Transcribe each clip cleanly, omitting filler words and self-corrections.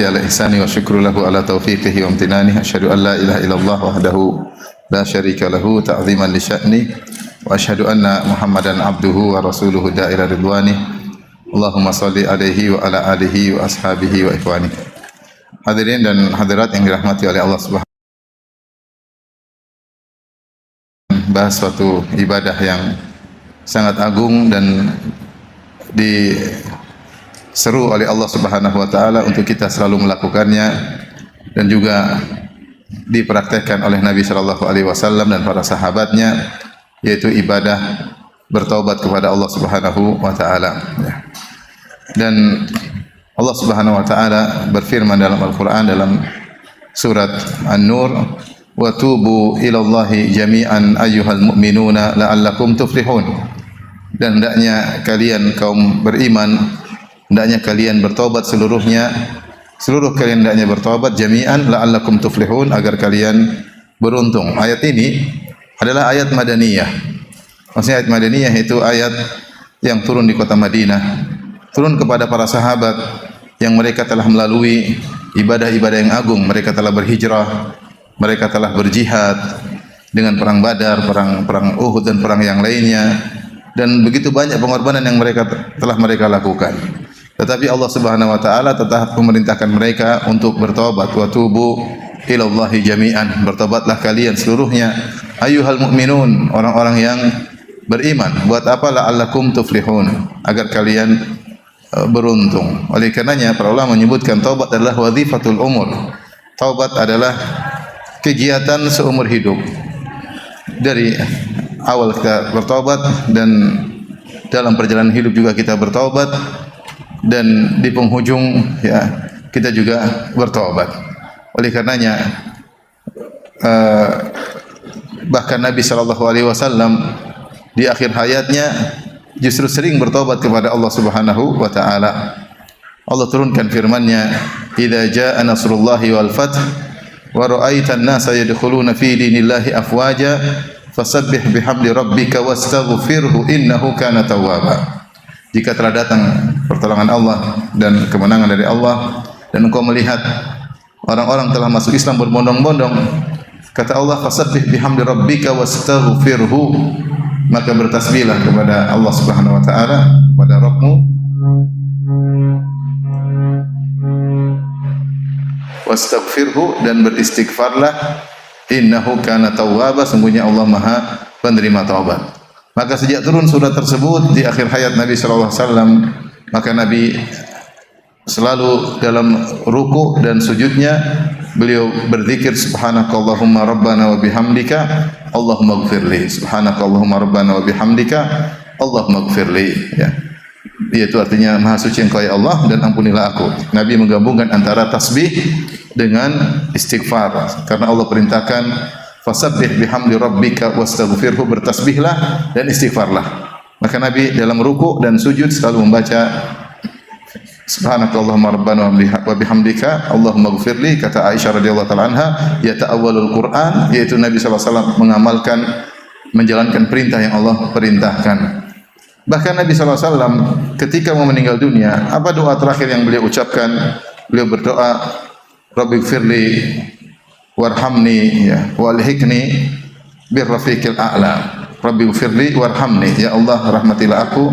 ala ihsani wa syukru lahu ala taufiqihi wa amtinani. Asyhadu an la ilaha illallah wahdahu la syarika lahu ta'ziman li sya'ni wa asyhadu anna Muhammadan abduhu wa rasuluhu da'ila ridwani. Allahumma salli alaihi wa ala alihi wa ashabihi wa ikhwani. Hadirin dan hadirat yang dirahmati oleh Allah Subhanahu bahas suatu ibadah yang sangat agung dan diseru oleh Allah Subhanahu wa taala untuk kita selalu melakukannya dan juga dipraktekkan oleh Nabi sallallahu alaihi wasallam dan para sahabatnya, yaitu ibadah bertaubat kepada Allah Subhanahu wa taala. Dan Allah Subhanahu wa taala berfirman dalam Al-Qur'an dalam surat An-Nur, wa tubu ilallahi jami'an ayyuhal mu'minuna la'allakum tuflihun. Dan hendaknya kalian kaum beriman, hendaknya kalian bertobat seluruhnya, seluruh kalian hendaknya bertobat jami'an la'allakum tuflihun, agar kalian beruntung. Ayat ini adalah ayat Madaniyah. Maksudnya ayat Madaniyah itu ayat yang turun di kota Madinah, turun kepada para sahabat yang mereka telah melalui ibadah-ibadah yang agung. Mereka telah berhijrah, mereka telah berjihad dengan perang Badar, perang Uhud dan perang yang lainnya, dan begitu banyak pengorbanan yang telah mereka lakukan. Tetapi Allah Subhanahu wa taala tetap memerintahkan mereka untuk bertobat. Wa tubu ilallahi jami'an, bertobatlah kalian seluruhnya ayyuhal mu'minun, orang-orang yang beriman. Buat apa? La'allakum tuflihun, agar kalian beruntung. Oleh karenanya para ulama menyebutkan taubat adalah wazifatul umur. Taubat adalah kegiatan seumur hidup. Dari awal kita bertaubat dan dalam perjalanan hidup juga kita bertaubat, dan di penghujung ya kita juga bertaubat. Oleh karenanya bahkan Nabi sallallahu alaihi wasallam di akhir hayatnya justru sering bertaubat kepada Allah Subhanahu wa taala. Allah turunkan firman-Nya, "Idza jaa nasrullahi wal fath wa ra'aitan nasa yadkhuluna fi dinillahi afwaja fasabbih bihamdi rabbika wastaghfirhu innahu kana tawwaba." Jika telah datang pertolongan Allah dan kemenangan dari Allah, dan engkau melihat orang-orang telah masuk Islam berbondong-bondong, kata Allah, fasabbih bihamdi rabbika wastaghfirhu, maka bertasbihlah kepada Allah Subhanahu wa taala, kepada Rabbmu, wastaghfirhu, dan beristighfarlah, innahu kana tawwaba, sungguhnya Allah Maha penerima taubat. Maka sejak turun surat tersebut di akhir hayat Nabi sallallahu alaihi wasallam, maka Nabi selalu dalam ruku dan sujudnya beliau berzikir, subhanakallahumma rabbana wa bihamdika Allahumma ighfirli, subhanakallahumma rabbana wa bihamdika Allahumma ighfirli, ya. Yaitu artinya maha suci engkau ya Allah dan ampunilah aku. Nabi menggabungkan antara tasbih dengan istighfar, karena Allah perintahkan fasabbih bihamdi rabbika wastaghfirhu, bertasbihlah dan istighfarlah. Maka Nabi dalam ruku dan sujud selalu membaca subhanakallahumma rabbana wa bihamdika Allahumma ighfirli. Kata Aisyah radhiyallahu taala anha, yata'awwalul Qur'an, yaitu Nabi sallallahu alaihi wasallam mengamalkan, menjalankan perintah yang Allah perintahkan. Bahkan Nabi sallallahu alaihi wasallam ketika mau meninggal dunia, apa doa terakhir yang beliau ucapkan? Beliau berdoa, rabbighfirli warhamni, ya, walhiqni birrafiqil a'la. Rabbighfirli warhamni, ya Allah rahmatilah aku,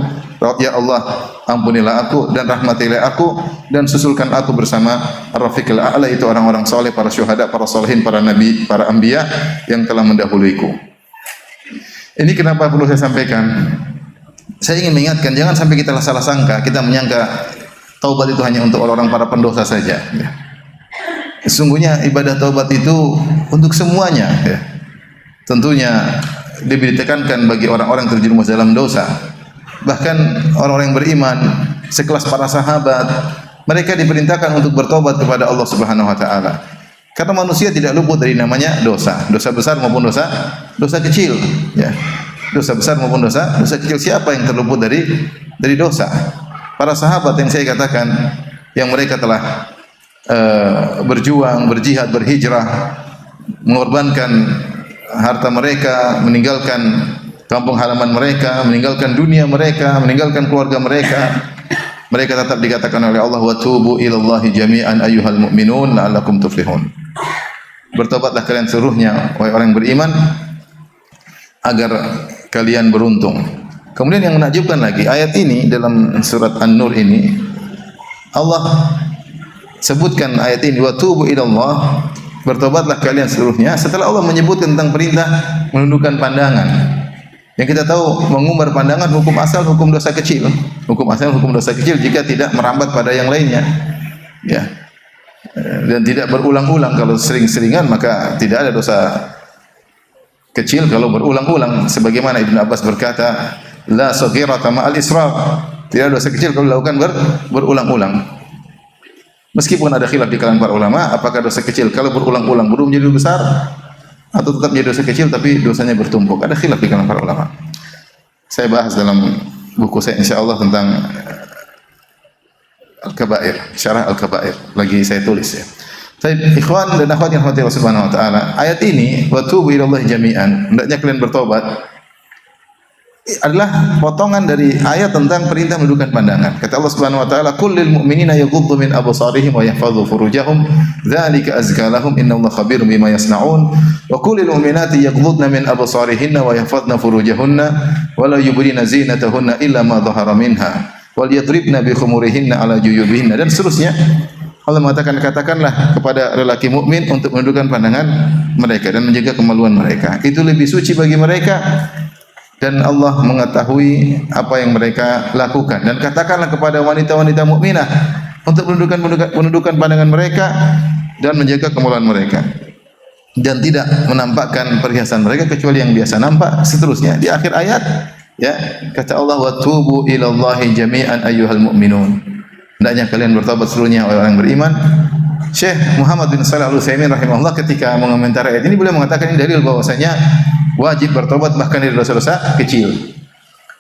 ya Allah ampunilah aku dan rahmatilah aku, dan susulkan aku bersama ar-rafiqil a'la, itu orang-orang saleh, para syuhada, para salihin, para nabi, para anbiya yang telah mendahuluiku. Ini kenapa perlu saya sampaikan? Saya ingin mengingatkan, jangan sampai kita salah sangka, kita menyangka taubat itu hanya untuk orang-orang para pendosa saja, ya. Sesungguhnya ibadah taubat itu untuk semuanya, ya. Tentunya lebih ditekankan bagi orang-orang yang terjerumus dalam dosa. Bahkan orang-orang yang beriman sekelas para sahabat, mereka diperintahkan untuk bertobat kepada Allah Subhanahu wa taala. Karena manusia tidak luput dari namanya dosa, dosa besar maupun dosa kecil, ya. Dosa besar maupun dosa kecil, siapa yang terluput dari dosa? Para sahabat yang saya katakan, yang mereka telah berjuang, berjihad, berhijrah, mengorbankan harta mereka, meninggalkan kampung halaman mereka, meninggalkan dunia mereka, meninggalkan keluarga mereka, mereka tetap dikatakan oleh Allah wa tubu ilallahi jami'an ayyuhal mu'minun la'allakum tuflihun. Bertobatlah kalian seluruhnya wahai orang beriman agar kalian beruntung. Kemudian yang menakjubkan lagi, ayat ini dalam surat An-Nur ini Allah sebutkan ayat ini wa tubu ilallah, bertobatlah kalian seluruhnya, setelah Allah menyebutkan tentang perintah menundukkan pandangan. Yang kita tahu mengumbar pandangan hukum asal hukum dosa kecil. Hukum asal hukum dosa kecil jika tidak merambat pada yang lainnya. Ya. Dan tidak berulang-ulang. Kalau sering-seringan maka tidak ada dosa kecil kalau berulang-ulang. Sebagaimana Ibn Abbas berkata, la saghirata ma'al israf. Tidak ada dosa kecil kalau dilakukan berulang-ulang. Meskipun ada khilaf di kalangan para ulama, apakah dosa kecil kalau berulang-ulang belum menjadi besar atau tetap menjadi dosa kecil tapi dosanya bertumpuk. Ada khilaf di kalangan para ulama. Saya bahas dalam buku saya insyaallah tentang Al-Kabair, Syarah Al-Kabair. Lagi saya tulis ya. Baik, ikhwan dan akhwat yang dirahmati Allah Subhanahu wa taala. Ayat ini wa tubu ilallahi jami'an, hendaknya kalian bertobat, adalah potongan dari ayat tentang perintah menundukkan pandangan. Kata Allah Subhanahu wa taala, "Qul lil mu'minina yaghuddu min absarihim wa yahfazu furujahum, dzalika azka lahum innallaha khabirum bima yasnaun." Wa qul lil mu'minati yaghuddna min absarihinna wa yahfazna furujahunna wa la yubdina zinatahunna illa ma dhahara minha wal yadribna bi khumurihinna ala juyubihinna, dan seterusnya. Allah mengatakan, katakanlah kepada lelaki mukmin untuk menundukkan pandangan mereka dan menjaga kemaluan mereka. Itu lebih suci bagi mereka dan Allah mengetahui apa yang mereka lakukan. Dan katakanlah kepada wanita-wanita mukminah untuk menundukkan pandangan mereka dan menjaga kemaluan mereka dan tidak menampakkan perhiasan mereka kecuali yang biasa nampak. Seterusnya di akhir ayat ya kata Allah wa tubu ilallahi jami'an ayyuhal mu'minun, hendaknya kalian bertobat seluruhnya oleh orang beriman. Syekh Muhammad bin Shalih Al-Utsaimin rahimahullah ketika mengomentari ayat ini beliau mengatakan ini dalil bahwasanya wajib bertobat bahkan dari dosa-dosa kecil.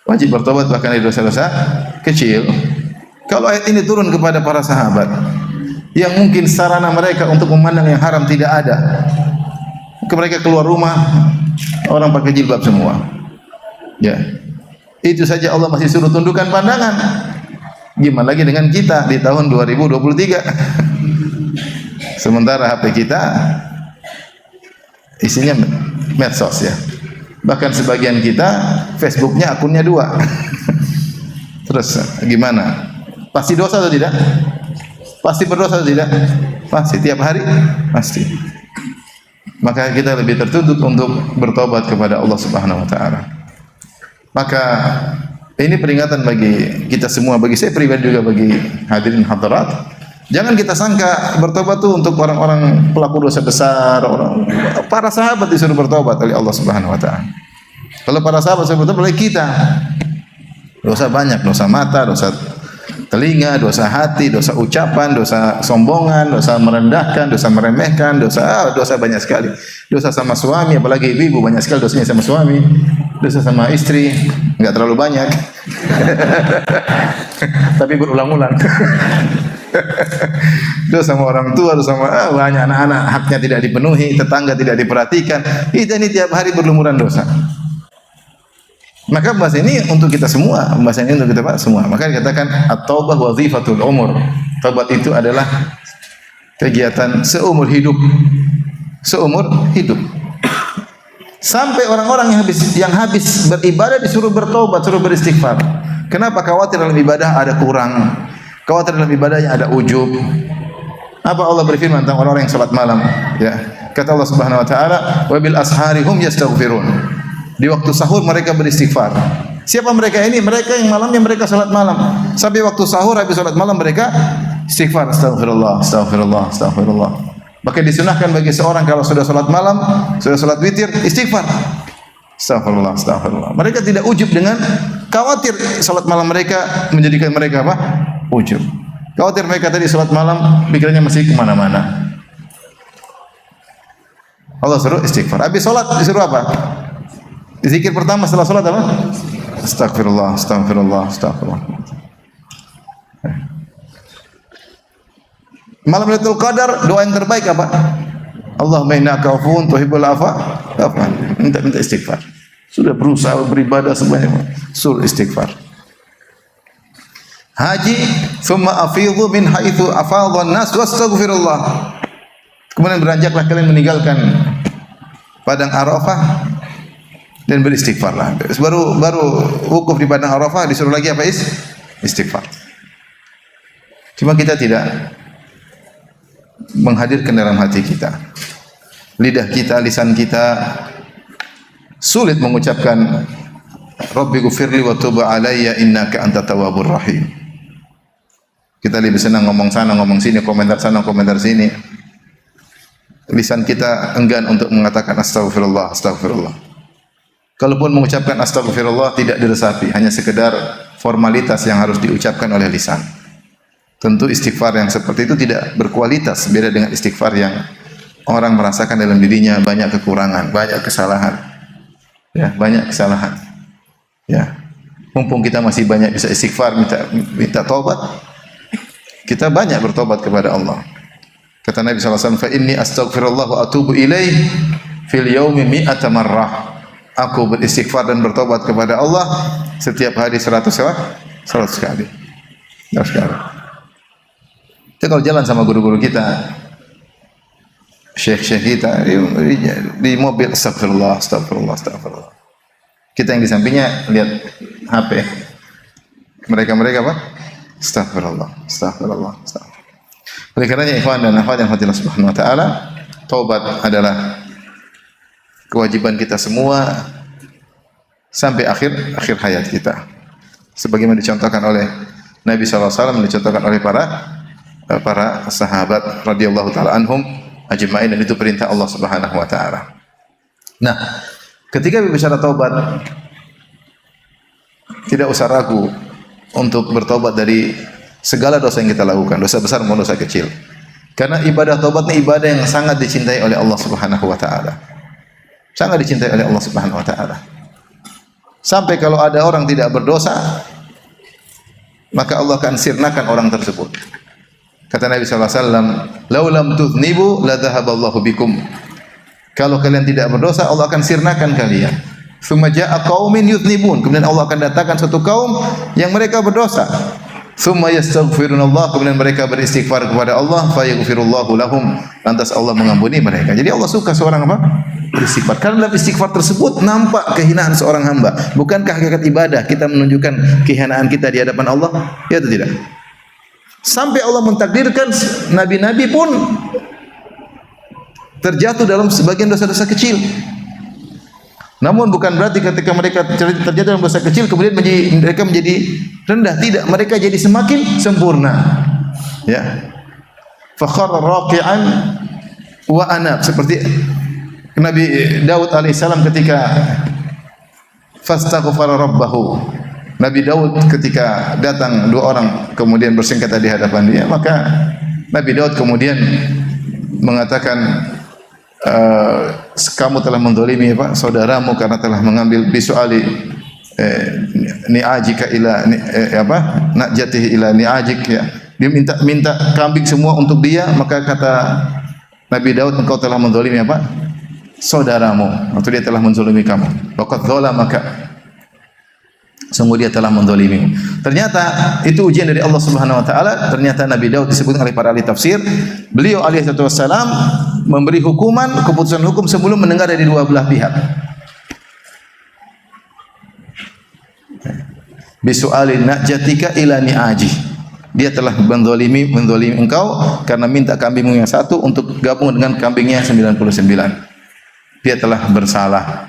Wajib bertobat bahkan dari dosa-dosa kecil. Kalau ayat ini turun kepada para sahabat yang mungkin sarana mereka untuk memandang yang haram tidak ada, mereka keluar rumah orang pakai jilbab semua. Ya. Itu saja Allah masih suruh tundukkan pandangan. Gimana lagi dengan kita di tahun 2023? Sementara HP kita isinya medsos ya. Bahkan sebagian kita Facebooknya akunnya 2. Terus gimana? Pasti dosa atau tidak? Pasti berdosa atau tidak? Pasti tiap hari pasti. Maka kita lebih tertuntut untuk bertobat kepada Allah Subhanahu wa taala. Maka ini peringatan bagi kita semua, bagi saya pribadi juga bagi hadirin hadirat. Jangan kita sangka bertobat itu untuk orang-orang pelaku dosa besar, para sahabat disuruh bertobat oleh Allah Subhanahu wa taala. Kalau para sahabat disuruh bertobat oleh kita, dosa banyak, dosa mata, dosa telinga, dosa hati, dosa ucapan, dosa sombongan, dosa merendahkan, dosa meremehkan, dosa banyak sekali. Dosa sama suami, apalagi ibu banyak sekali dosanya sama suami. Dosa sama istri enggak terlalu banyak. Tapi berulang-ulang. Dosa sama orang tua, dosa sama banyak anak-anak haknya tidak dipenuhi, tetangga tidak diperhatikan. Kita ini tiap hari berlumuran dosa. Maka bahasa ini untuk kita semua, bahasa ini untuk kita semua. Maka dikatakan at-taubah wazifatul umur. Taubat itu adalah kegiatan seumur hidup. Seumur hidup. Sampai orang-orang yang habis beribadah disuruh bertobat, suruh beristighfar. Kenapa? Khawatir dalam ibadah ada kurang. Khawatir dalam ibadahnya ada ujub. Apa Allah berfirman tentang orang-orang yang salat malam? Ya. Kata Allah Subhanahu wa taala, "Wa bil ashari hum yastaghfirun." Di waktu sahur mereka beristighfar. Siapa mereka ini? Mereka yang malamnya mereka salat malam. Sampai waktu sahur habis salat malam mereka istighfar, astagfirullah, astagfirullah, astagfirullah. Maka disunahkan bagi seorang kalau sudah salat malam, sudah salat witir, istighfar. Astagfirullah, astagfirullah. Mereka tidak ujub dengan khawatir salat malam mereka menjadikan mereka apa? Ujub. Khawatir mereka tadi salat malam pikirannya masih kemana-mana. Allah suruh istighfar. Habis salat disuruh apa? Zikir pertama setelah salat apa? Astagfirullah, astagfirullah, astagfirullah. Malam Lailatul Qadar doa yang terbaik apa? Allahumma innaka afuwun tuhibbul afwa fa'fu anni. Minta istighfar. Sudah berusaha beribadah sebanyak suruh istighfar. haji, thumma afidhu min haitsu afadha an-nas wastaghfirullah. Kemudian beranjaklah kalian meninggalkan padang Arafah dan beristighfarlah. Baru wukuf di padang Arafah disuruh lagi apa? Istighfar. Cuma kita tidak menghadirkan dalam hati kita. Lidah kita, lisan kita sulit mengucapkan Rabbi ghfirli wa tub alayya innaka antat tawwabur rahim. Kita lebih senang ngomong sana, ngomong sini, komentar sana, komentar sini. Lisan kita enggan untuk mengatakan astagfirullah, astagfirullah. Kalaupun mengucapkan astagfirullah tidak diresapi, hanya sekedar formalitas yang harus diucapkan oleh lisan. Tentu istighfar yang seperti itu tidak berkualitas, beda dengan istighfar yang orang merasakan dalam dirinya banyak kekurangan, banyak kesalahan. Ya, banyak kesalahan. Ya. Mumpung kita masih banyak bisa istighfar, minta taubat, kita banyak bertobat kepada Allah. Kata Nabi SAW, fa inni astaghfirullah wa atubu ilaih fil yaumi mi'ata marrah. Aku beristighfar dan bertobat kepada Allah setiap hari 100 kali. 100 kali. Kita kalau jalan sama guru-guru kita, syekh-syekh kita di mobil, astagfirullah, astagfirullah, astagfirullah. Kita yang di sampingnya lihat HP. Mereka apa? Astagfirullah, astagfirullah, astagfirullah. Oleh karenanya ikhwan dan akhwat yang Allah Subhanahu wa taala, taubat adalah kewajiban kita semua sampai akhir hayat kita. Sebagaimana dicontohkan oleh Nabi sallallahu alaihi wasallam, dicontohkan oleh para sahabat radhiyallahu taala anhum ajma'in, dan itu perintah Allah Subhanahu wa taala. Nah, ketika berbicara taubat, tidak usah ragu untuk bertobat dari segala dosa yang kita lakukan, dosa besar maupun dosa kecil. Karena ibadah taubat ini ibadah yang sangat dicintai oleh Allah Subhanahu wa taala. Sangat dicintai oleh Allah Subhanahu wa taala. Sampai kalau ada orang tidak berdosa, maka Allah akan sirnakan orang tersebut. Kata Nabi sallallahu alaihi wasallam, "Lau lam tudhnibu la dhahaballahu bikum." Kalau kalian tidak berdosa, Allah akan sirnakan kalian. Tsumma jaa'a qaumin yudhnibun. Kemudian Allah akan datangkan suatu kaum yang mereka berdosa. Tsumma yastaghfirunallah. Kemudian mereka beristighfar kepada Allah, fa yaghfirullahu lahum. Lantas Allah mengampuni mereka. Jadi Allah suka seorang apa? Beristighfar. Karena dalam istighfar tersebut nampak kehinaan seorang hamba. Bukankah hakikat ibadah kita menunjukkan kehinaan kita di hadapan Allah? Ya atau tidak? Sampai Allah mentakdirkan nabi-nabi pun terjatuh dalam sebagian dosa-dosa kecil. Namun bukan berarti ketika mereka terjatuh dalam dosa kecil kemudian mereka menjadi rendah. Tidak, mereka jadi semakin sempurna. Ya. Fa kharra raqi'an wa anab, seperti Nabi Daud alaihissalam ketika fastaghfara rabbahu. Nabi Daud ketika datang dua orang kemudian bersengketa di hadapan dia, maka Nabi Daud kemudian mengatakan, kamu telah mendolimi apa saudaramu karena telah mengambil bisuali ni'ajika ila najatihi ila ni'ajik, ya. Dia minta kambing semua untuk dia, maka kata Nabi Daud, engkau telah mendolimi apa saudaramu, atau dia telah menzalimi kamu. Waqad zalamaka, sungguh dia telah mendolimi. Ternyata itu ujian dari Allah Subhanahu wa taala. Ternyata Nabi Daud disebutkan oleh para ahli tafsir, beliau alaihi wassalam memberi hukuman, keputusan hukum sebelum mendengar dari dua belah pihak. Bisu'alin najatika ila ni'aji. Dia telah mendolimi engkau karena minta kambingmu yang satu untuk gabung dengan kambingnya 99. Dia telah bersalah.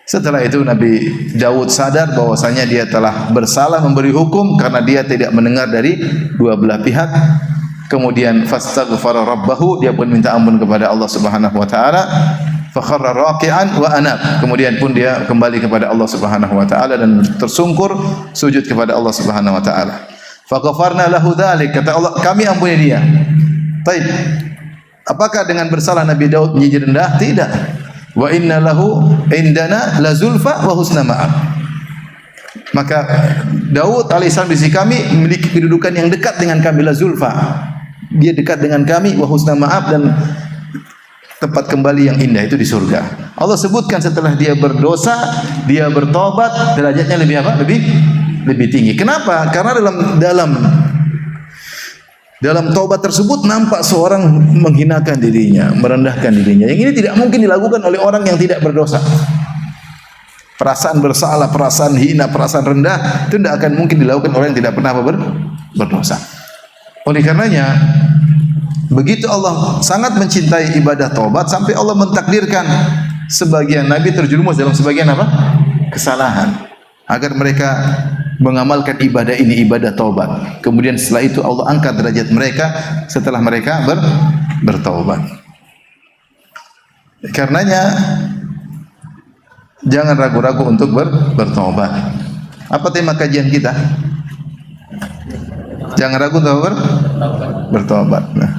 Setelah itu Nabi Daud sadar bahwasanya dia telah bersalah memberi hukum karena dia tidak mendengar dari dua belah pihak. Kemudian fastaghfara rabbahu, dia pun minta ampun kepada Allah Subhanahu wa taala. Fa kharra raqi'an wa anab. Kemudian pun dia kembali kepada Allah Subhanahu wa taala dan tersungkur sujud kepada Allah Subhanahu wa taala. Fa ghafarna lahu dzalik, kata Allah, kami ampuni dia. Baik. Apakah dengan bersalah Nabi Daud menjadi rendah? Tidak. Wa inna lahu indana la zulfa wa husna ma'ab. Maka Daud alaihissalam di sisi kami memiliki kedudukan yang dekat dengan kami, la zulfa. Dia dekat dengan kami, wa husna ma'ab, dan tempat kembali yang indah itu di surga. Allah sebutkan setelah dia berdosa, dia bertobat, derajatnya lebih apa? lebih tinggi. Kenapa? Karena dalam taubat tersebut nampak seorang menghinakan dirinya, merendahkan dirinya. Yang ini tidak mungkin dilakukan oleh orang yang tidak berdosa. Perasaan bersalah, perasaan hina, perasaan rendah itu tidak akan mungkin dilakukan oleh yang tidak pernah berdosa. Oleh karenanya, begitu Allah sangat mencintai ibadah taubat sampai Allah mentakdirkan sebagian nabi terjerumus dalam sebagian apa? Kesalahan. Agar mereka mengamalkan ibadah ini, ibadah taubat. Kemudian setelah itu Allah angkat derajat mereka setelah mereka bertaubat. Karenanya jangan ragu-ragu untuk bertaubat. Apa tema kajian kita? Jangan ragu untuk bertaubat. Nah.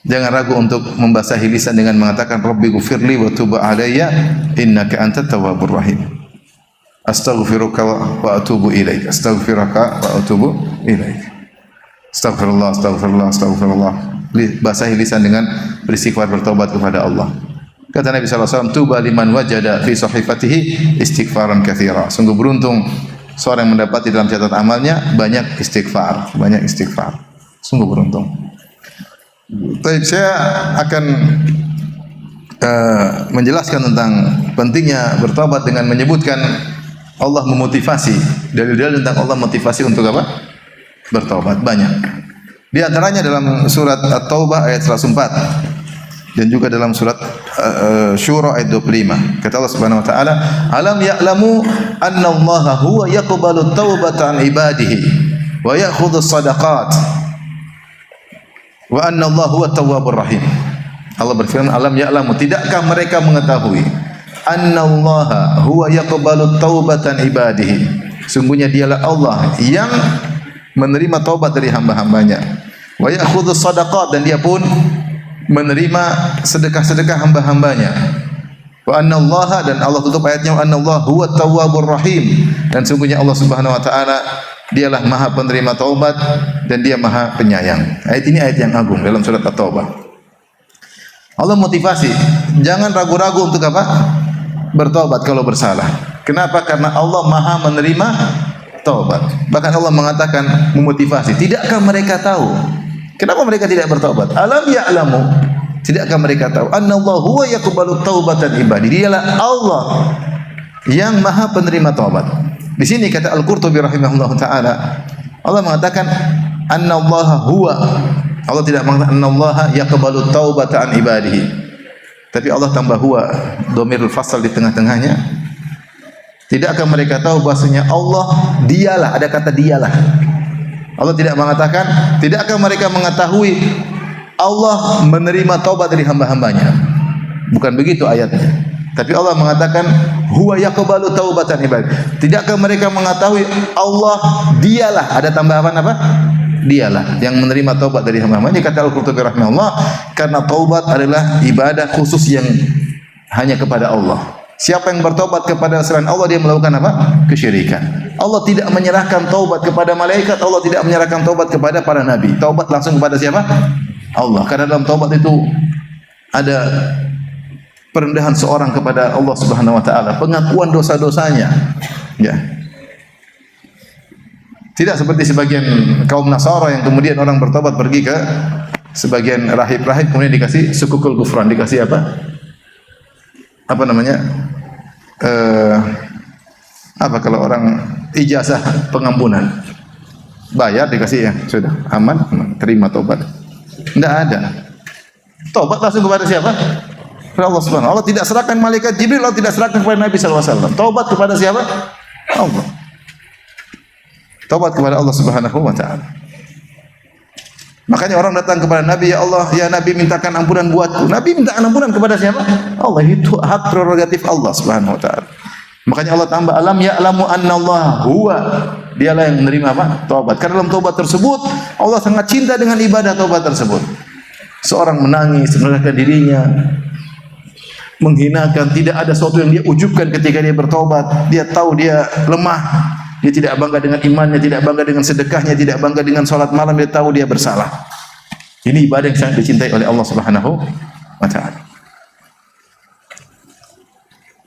Jangan ragu untuk membasahi lisan dengan mengatakan Rabbi ghfirli wa tub alayya innaka antat tawwabur rahim. Astaghfiruka wa atubu ilaik. Astaghfiruka wa atubu ilaik. Astagfirullah, astagfirullah, astagfirullah. Basahi lisan dengan beristighfar bertobat kepada Allah. Kata Nabi SAW, tuba liman wajada fi sahifatihi istighfaran katsira. Sungguh beruntung seorang yang mendapati dalam catatan amalnya banyak istighfar, banyak istighfar. Sungguh beruntung. Baik, saya akan menjelaskan tentang pentingnya bertobat dengan menyebutkan Allah memotivasi, dalil-dalil tentang Allah motivasi untuk apa? Bertobat banyak. Di antaranya dalam surat At-Taubah ayat 104 dan juga dalam surat Syura ayat 25. Kata Allah Subhanahu wa taala, "Alam ya'lamu anna Allah huwa yaqbalu at-taubata 'an ibadihi wa ya'khudhu as-shadaqat wa anna Allah huwa at-tawwabur rahim." Allah berfirman, "Alam ya'lamu, tidakkah mereka mengetahui annallaha huwa yaqbalu taubatan ibadihi." Sungguhnya dialah Allah yang menerima taubat dari hamba-hambanya. Wa ya'khudhu shadaqat, dan dia pun menerima sedekah-sedekah hamba-hambanya. Wa annallaha, dan Allah tutup ayatnya, wa annallahu huwa tawwabur rahim, dan sungguhnya Allah Subhanahu wa taala dialah Maha penerima taubat dan dia Maha penyayang. Ayat ini ayat yang agung dalam surat At-Taubah. Allah motivasi, jangan ragu-ragu untuk apa? Bertobat kalau bersalah. Kenapa? Karena Allah Maha menerima taubat. Bahkan Allah mengatakan memotivasi, tidakkah mereka tahu? Kenapa mereka tidak bertobat? Alam ya'lamu, tidakkah mereka tahu? Annallahu huwa yaqbalu taubatan ibadi. Dialah Allah yang Maha penerima taubat. Di sini kata Al-Qurtubi rahimahullahu taala, Allah mengatakan annallaha huwa. Allah tidak mengatakan annallaha yaqbalu taubata an ibadihi. Tapi Allah tambah huwa, dhamirul fasal di tengah-tengahnya. Tidakkah mereka tahu bahasanya Allah dialah, ada kata dialah. Allah tidak mengatakan, tidakkah mereka mengetahui Allah menerima taubat dari hamba-hambanya. Bukan begitu ayatnya. Tapi Allah mengatakan huwa yaqbalu taubatan ibad. Tidakkah mereka mengetahui Allah dialah, ada tambahan apa? Dialah yang menerima taubat dari hamba-hambanya. Kata Al-Qurtubi rahimahullah, karena taubat adalah ibadah khusus yang hanya kepada Allah. Siapa yang bertobat kepada selain Allah, dia melakukan apa? Kesyirikan. Allah tidak menyerahkan taubat kepada malaikat, Allah tidak menyerahkan taubat kepada para nabi. Taubat langsung kepada siapa? Allah. Karena dalam taubat itu ada perendahan seorang kepada Allah Subhanahu wa taala, pengakuan dosa-dosanya. Ya. Tidak seperti sebagian kaum Nasara yang kemudian orang bertobat pergi ke sebagian rahib-rahib kemudian dikasih sukukul gufran, dikasih apa? Apa namanya? Apa kalau orang ijazah pengampunan? Bayar dikasih, ya sudah aman, terima tobat. Tidak ada. Tobat langsung kepada siapa? Kepada Allah Subhanahu. Allah tidak serahkan malaikat Jibril, Allah tidak serahkan kepada Nabi sallallahu alaihi wasallam. Tobat kepada siapa? Allah. Taubat kepada Allah Subhanahu wa taala. Makanya orang datang kepada Nabi, ya Allah, ya Nabi mintakan ampunan buatku. Nabi minta ampunan kepada siapa? Allah. Itu hak prerogatif Allah Subhanahu wa taala. Makanya Allah tambah alam ya'lamu annallaha huwa, dialah yang menerima apa? Taubat. Karena dalam taubat tersebut Allah sangat cinta dengan ibadah taubat tersebut. Seorang menangis, merendahkan dirinya, menghinakan, tidak ada sesuatu yang dia ujubkan ketika dia bertaubat. Dia tahu dia lemah. Dia tidak bangga dengan imannya, tidak bangga dengan sedekahnya, tidak bangga dengan salat malam. Dia tahu dia bersalah. Ini ibadah yang sangat dicintai oleh Allah Subhanahu wa taala.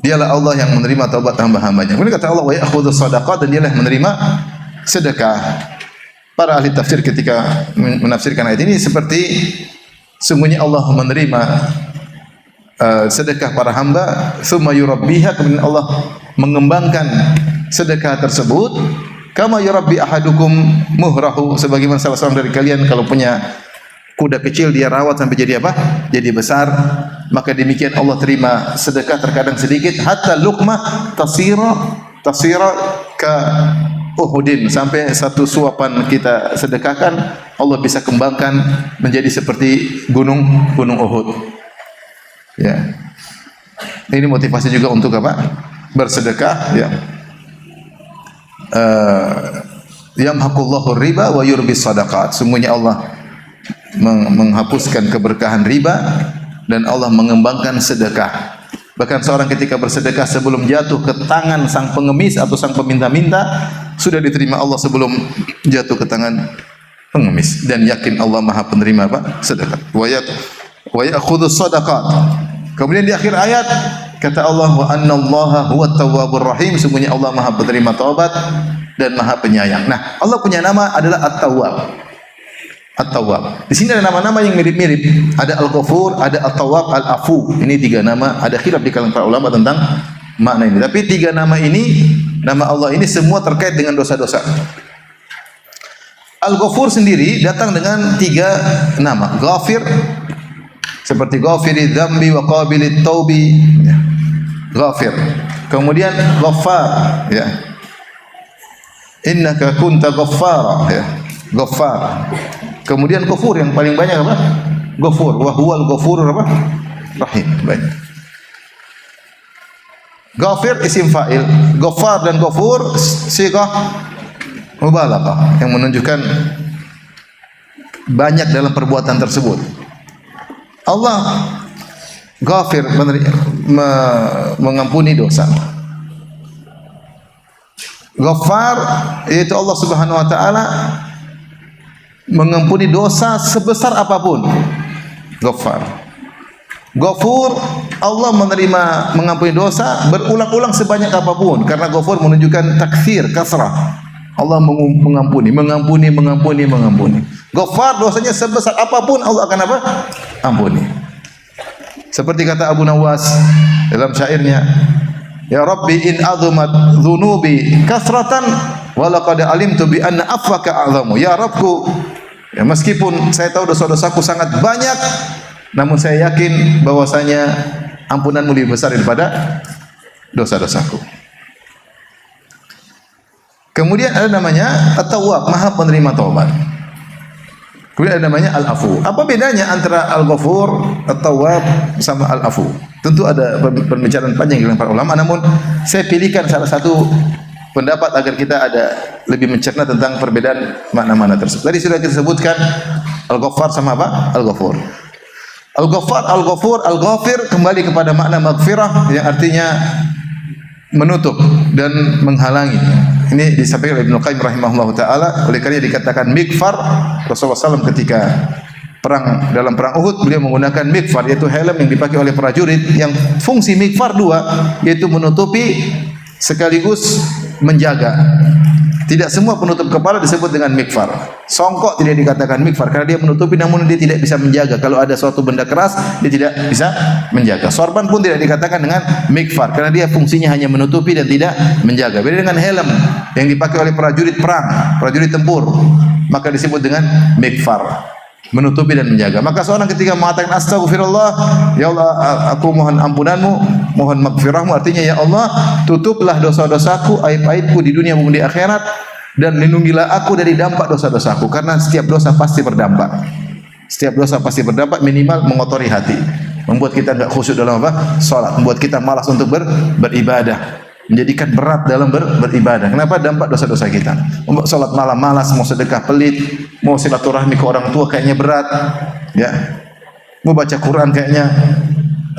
Dialah Allah yang menerima taubat hamba-hambanya. Kemudian kata Allah, wa ya'khudhu shadaqat, dan dialah yang menerima sedekah. Para ahli tafsir ketika menafsirkan ayat ini seperti sungguhnya Allah menerima sedekah para hamba, tsumma yurabbiha, kemudian Allah mengembangkan sedekah tersebut, kama yurabbi ahadukum muhrahu, sebagaimana salah seorang dari kalian kalau punya kuda kecil dia rawat sampai jadi apa? Jadi besar. Maka demikian Allah terima sedekah terkadang sedikit, hatta luqmah tasira ka Uhudin, sampai satu suapan kita sedekahkan Allah bisa kembangkan menjadi seperti gunung Uhud. Ya. Ini motivasi juga untuk apa? Bersedekah, ya. Yamhaqullahu riba wa yurbis sadaqat. Sungguhnya Allah menghapuskan keberkahan riba dan Allah mengembangkan sedekah. Bahkan seorang ketika bersedekah sebelum jatuh ke tangan sang pengemis atau sang peminta-minta, sudah diterima Allah sebelum jatuh ke tangan pengemis, dan yakin Allah Maha penerima apa? Sedekah. Wa ya'khudhu shadaqat. Kemudian di akhir ayat kata Allah, wa annallaha huwat tawwabur rahim, sungguhnya Allah Maha penerima taubat dan Maha penyayang. Nah, Allah punya nama adalah At-Tawwab. At-Tawwab. Di sini ada nama-nama yang mirip-mirip. Ada Al-Ghafur, ada At-Tawwab, Al-Afu. Ini tiga nama. Ada khilaf di kalangan para ulama tentang makna ini. Tapi tiga nama ini, nama Allah ini semua terkait dengan dosa-dosa. Al-Ghafur sendiri datang dengan tiga nama. Ghafir, seperti Ghafiri dzambi wa qabilit taubi. Ghafir. Kemudian Ghaffar, ya. Innaka kunta ghaffara, ya. Ghaffar. Kemudian Ghafur yang paling banyak apa? Ghafur. Wa huwal ghafurur apa? Rahim. Baik. Ghafir isim fa'il, Ghaffar dan Ghafur sighah mubalaghah yang menunjukkan banyak dalam perbuatan tersebut. Allah Ghafir, mengampuni dosa. Ghaffar yaitu Allah Subhanahu wa taala mengampuni dosa sebesar apapun. Ghaffar. Ghafur, Allah menerima mengampuni dosa berulang-ulang sebanyak apapun, karena Ghafur menunjukkan takfir, kasrah. Allah mengampuni. Ghaffar, dosanya sebesar apapun Allah akan apa? Ampuni. Seperti kata Abu Nawas dalam syairnya, ya Rabbi in azumat dhunubi kasratan wa laqad alimtu bi anna afwaka a'zamu. Ya Rabbku, ya meskipun saya tahu dosa-dosaku sangat banyak, namun saya yakin bahwasanya ampunanmu lebih besar daripada dosa-dosaku. Kemudian ada namanya At-Tawwab, Maha penerima taubat. Kemudian ada namanya Al-Afu. Apa bedanya antara Al-Ghafur, At-Tawwab sama Al-Afu? Tentu ada pembicaraan panjang dengan para ulama, namun saya pilihkan salah satu pendapat agar kita ada lebih mencerna tentang perbedaan makna-makna tersebut. Tadi sudah kita sebutkan Al-Ghaffar sama apa? Al-Ghafur. Al-Ghaffar, Al-Ghafur, Al-Ghafir kembali kepada makna maghfirah yang artinya menutup dan menghalangi. Ini disampaikan oleh Ibnu Qayyim rahimahullah taala. Oleh karena dikatakan mikfar, Rasulullah SAW ketika dalam perang Uhud beliau menggunakan mikfar, yaitu helm yang dipakai oleh prajurit, yang fungsi mikfar dua, yaitu menutupi sekaligus menjaga. Tidak semua penutup kepala disebut dengan mikfar. Songkok tidak dikatakan mikfar karena dia menutupi namun dia tidak bisa menjaga. Kalau ada suatu benda keras dia tidak bisa menjaga. Sorban pun tidak dikatakan dengan mikfar karena dia fungsinya hanya menutupi dan tidak menjaga. Beda dengan helm yang dipakai oleh prajurit perang, prajurit tempur, maka disebut dengan mikfar, menutupi dan menjaga. Maka seorang ketika mengatakan astaghfirullah, ya Allah aku mohon ampunanmu, mohon maghfirahmu, artinya ya Allah tutuplah dosa-dosaku, aib-aibku di dunia maupun di akhirat, dan lindungilah aku dari dampak dosa-dosaku, karena setiap dosa pasti berdampak. Setiap dosa pasti berdampak, minimal mengotori hati, membuat kita enggak khusyuk dalam apa? Salat, membuat kita malas untuk beribadah, menjadikan berat dalam beribadah. Kenapa? Dampak dosa-dosa kita. Mau salat malam malas, mau sedekah pelit, mau silaturahmi ke orang tua kayaknya berat, ya. Mau baca Quran kayaknya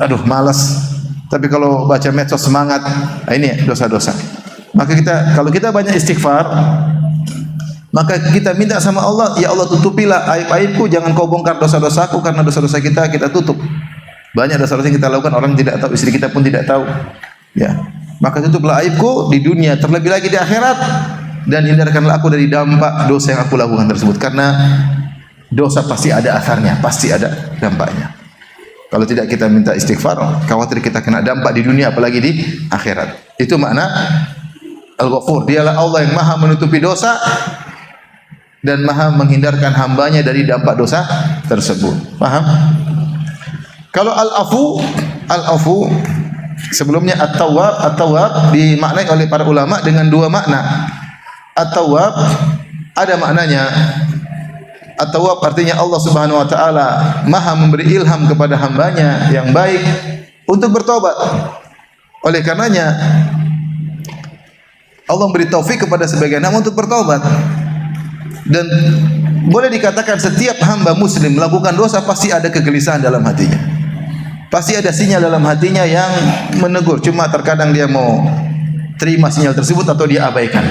aduh malas. Tapi kalau baca medsos semangat. Nah, ini dosa-dosa. Maka kalau kita banyak istighfar, maka kita minta sama Allah, ya Allah tutupilah aib-aibku, jangan kau bongkar dosa-dosaku, karena dosa-dosa kita tutup. Banyak dosa-dosa yang kita lakukan orang tidak tahu, istri kita pun tidak tahu. Ya. Maka tutuplah aibku di dunia, terlebih lagi di akhirat, dan hindarkanlah aku dari dampak dosa yang aku lakukan tersebut. Karena dosa pasti ada asarnya, pasti ada dampaknya. Kalau tidak kita minta istighfar, khawatir kita kena dampak di dunia apalagi di akhirat. Itu makna Al-Ghafur. Dialah Allah yang Maha menutupi dosa dan Maha menghindarkan hambanya dari dampak dosa tersebut. Paham? Kalau Al-Afu sebelumnya At-Tawwab dimaknai oleh para ulama dengan dua makna. At-Tawwab ada maknanya, At-Tawwab artinya Allah Subhanahu wa taala Maha memberi ilham kepada hambanya yang baik untuk bertobat. Oleh karenanya Allah memberi taufik kepada sebagian hamba untuk bertobat. Dan boleh dikatakan setiap hamba muslim melakukan dosa pasti ada kegelisahan dalam hatinya. Pasti ada sinyal dalam hatinya yang menegur, cuma terkadang dia mau terima sinyal tersebut atau dia abaikan.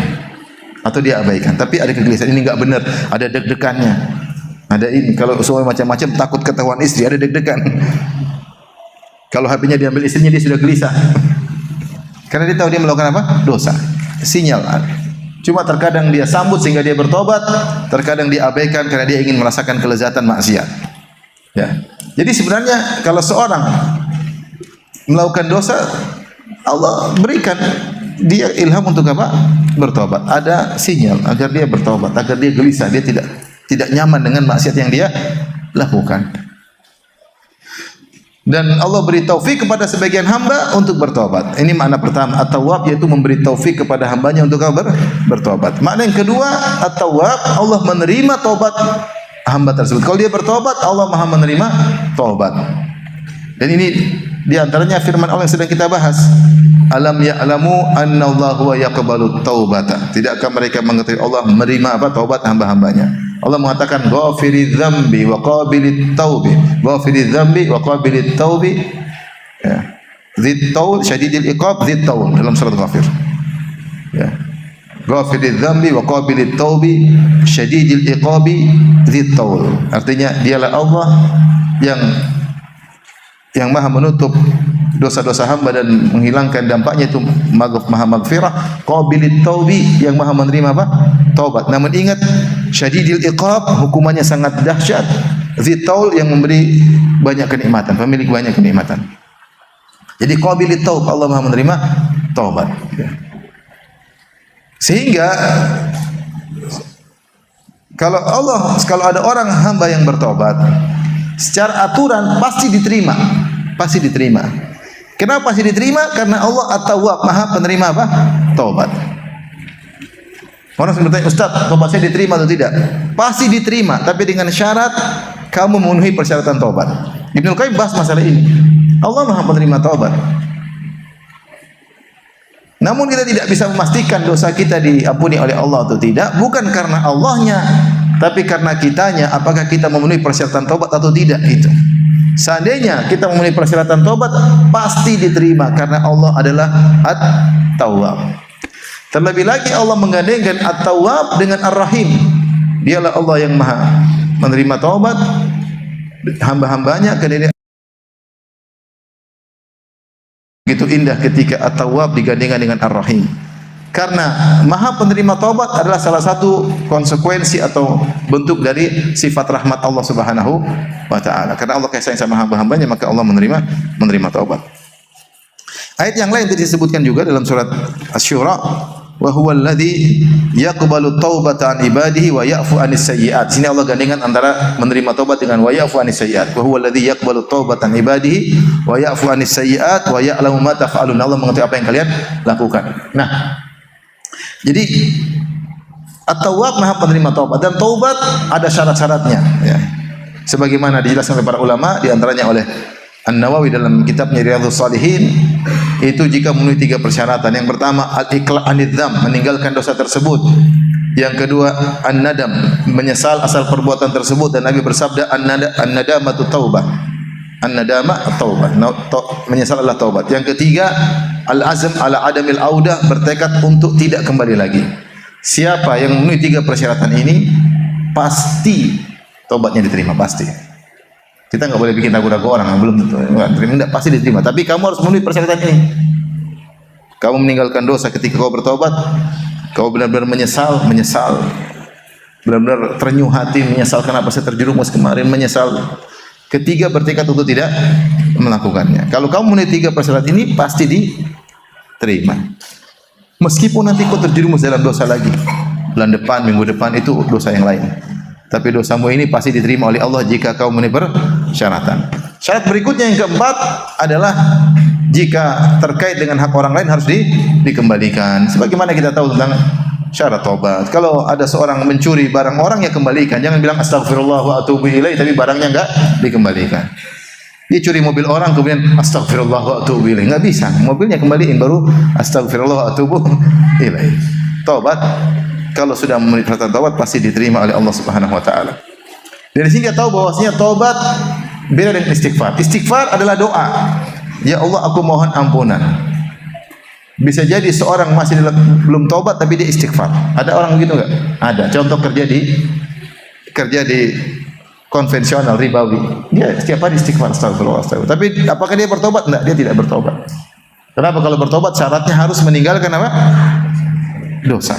Tapi ada kegelisahan, ini enggak benar, ada deg-degannya. Ada ini, kalau semua macam-macam, takut ketahuan istri, ada deg-degan. Kalau HP-nya diambil istrinya, dia sudah gelisah. Karena dia tahu dia melakukan apa? Dosa. Sinyal. Cuma terkadang dia sambut sehingga dia bertobat, terkadang dia abaikan karena dia ingin merasakan kelezatan maksiat. Ya. Jadi sebenarnya kalau seorang melakukan dosa, Allah berikan dia ilham untuk apa? Bertobat. Ada sinyal agar dia bertobat, agar dia gelisah, dia tidak nyaman dengan maksiat yang dia lakukan. Dan Allah beri taufik kepada sebagian hamba untuk bertobat. Ini makna pertama, At-Tawwab, yaitu memberi taufik kepada hambanya untuk bertobat. Makna yang kedua, At-Tawwab, Allah menerima taubat hamba tersebut. Kalau dia bertobat, Allah Maha menerima taubat. Dan ini di antaranya firman Allah yang sedang kita bahas. Alam ya'lamu anna Allah huwa yaqbalu taubata. Tidakkah mereka mengetahui Allah menerima apa? Taubat hamba-hambanya. Allah mengatakan ghafiriz dzambi wa qabilit taubi. Ghafiriz dzambi wa qabilit taubi. Ya. Dzit taul syadidil iqab, dzit taul dalam surat Ghafir. Ya. Ghafiriz dzambi wa qabilit taubi syadidil iqabi dzit taul. Artinya dialah Allah yang Maha menutup dosa-dosa hamba dan menghilangkan dampaknya, itu Maha Maghfirah, qabilit taubi, yang Maha menerima apa? Taubat. Namun ingat, syadidil iqab, hukumannya sangat dahsyat, dzitaul, yang memberi banyak kenikmatan, pemilik banyak kenikmatan. Jadi qabilit taub, Allah Maha menerima taubat. Sehingga kalau ada orang hamba yang bertobat, secara aturan pasti diterima. Kenapa pasti diterima? Karena Allah At-Tawwab, Maha penerima apa? Taubat. Orang bertanya, Ustaz, taubat saya diterima atau tidak? Pasti diterima, tapi dengan syarat kamu memenuhi persyaratan taubat. Ibnu Qayyim bahas masalah ini. Allah Maha penerima taubat. Namun kita tidak bisa memastikan dosa kita diampuni oleh Allah atau tidak, bukan karena Allahnya, tapi karena kitanya, apakah kita memenuhi persyaratan taubat atau tidak. Itu. Seandainya kita memenuhi persyaratan taubat, pasti diterima karena Allah adalah At-Tawwab. Terlebih lagi Allah menggandengkan At-Tawwab dengan Ar-Rahim. Dialah Allah yang Maha menerima taubat hamba-hambanya. Begitu indah ketika At-Tawwab digandengkan dengan Ar-Rahim. Karena Maha penerima taubat adalah salah satu konsekuensi atau bentuk dari sifat rahmat Allah Subhanahu wa taala. Karena Allah kasih sayang sama hamba-hambanya, maka Allah menerima taubat. Ayat yang lain tadi disebutkan juga dalam surat Asy-Syura, wa huwal ladzi yaqbalu taubata an ibadihi wa ya'fu anis sayyi'at. Sini Allah gandengkan antara menerima taubat dengan wa ya'fu anis sayyi'at. Wa huwal ladzi yaqbalu taubata an ibadihi wa ya'fu anis sayyi'at wa ya'lamu ma taf'alun. Allah mengetahui apa yang kalian lakukan. Nah, jadi At-Tawwab Maha penerima taubat, dan taubat ada syarat-syaratnya, ya. Sebagaimana dijelaskan oleh para ulama, di antaranya oleh An-Nawawi dalam kitabnya Riyadhus Shalihin, itu jika memenuhi 3 persyaratan. Yang pertama, al-iqla' anidz-dzam, meninggalkan dosa tersebut. Yang kedua, an-nadam, menyesal asal perbuatan tersebut, dan Nabi bersabda an-nadamatu taubah. An-nadamah taubah, menyesal adalah taubat. Yang ketiga, al-azm ala adamil audah, bertekad untuk tidak kembali lagi. Siapa yang memenuhi 3 persyaratan ini, pasti taubatnya diterima, pasti. Kita enggak boleh bikin ragu-ragu orang yang belum tentu enggak terima, pasti diterima. Tapi kamu harus memenuhi persyaratan ini. Kamu meninggalkan dosa ketika kau bertobat, kau benar-benar menyesal, benar-benar terenyuh hati, menyesal kenapa saya terjerumus kemarin, menyesal. Ketiga, bertekad untuk tidak melakukannya. Kalau kamu memenuhi 3 persyarat ini, pasti diterima. Meskipun nanti kau terjerumus dalam dosa lagi, bulan depan, minggu depan, itu dosa yang lain. Tapi dosamu ini pasti diterima oleh Allah jika kau memenuhi persyaratan. Syarat berikutnya yang keempat adalah jika terkait dengan hak orang lain harus dikembalikan. Sebagaimana kita tahu tentang syarat taubat. Kalau ada seorang mencuri barang orang, ya kembalikan. Jangan bilang astagfirullah wa atubu ilaih tapi barangnya enggak dikembalikan. Dia curi mobil orang kemudian astagfirullah wa atubu ilaih. Enggak bisa. Mobilnya kembaliin baru astagfirullah wa atubu ilaih. Taubat kalau sudah memenuhi syarat taubat pasti diterima oleh Allah Subhanahu wa taala. Dari sini kita tahu bahwasanya taubat beda dengan istighfar. Istighfar adalah doa. Ya Allah, aku mohon ampunan. Bisa jadi seorang masih belum taubat tapi dia istighfar. Ada orang begitu enggak? Ada. Contoh kerja di konvensional ribawi. Dia setiap hari istighfar, astagfirullah, astagfirullah. Tapi apakah dia bertobat? Enggak, dia tidak bertobat. Kenapa? Kalau bertobat syaratnya harus meninggalkan apa? Dosa.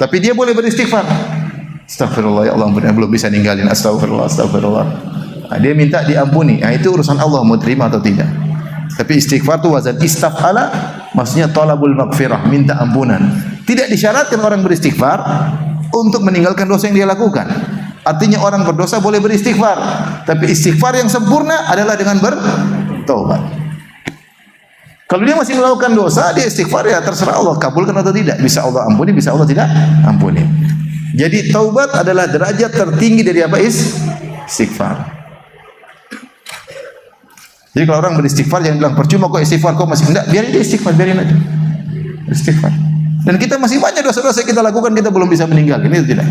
Tapi dia boleh beristighfar. Astagfirullah, ya Allah, belum bisa ninggalin. Astagfirullah, astagfirullah. Nah, dia minta diampuni. Nah, itu urusan Allah mau terima atau tidak. Tapi istighfar itu wazan istafala, maksudnya talabul maghfirah, minta ampunan. Tidak disyaratkan orang beristighfar untuk meninggalkan dosa yang dia lakukan. Artinya orang berdosa boleh beristighfar, tapi istighfar yang sempurna adalah dengan bertaubat. Kalau dia masih melakukan dosa, dia istighfar, ya terserah Allah kabulkan atau tidak. Bisa Allah ampuni, bisa Allah tidak ampuni. Jadi taubat adalah derajat tertinggi dari apa? Istighfar. Jadi kalau orang beristighfar jangan bilang percuma kok istighfar, kok masih enggak, biarin dia istighfar, biarin aja. Istighfar. Dan kita masih banyak dosa-dosa kita lakukan, kita belum bisa meninggalkan, itu tidak.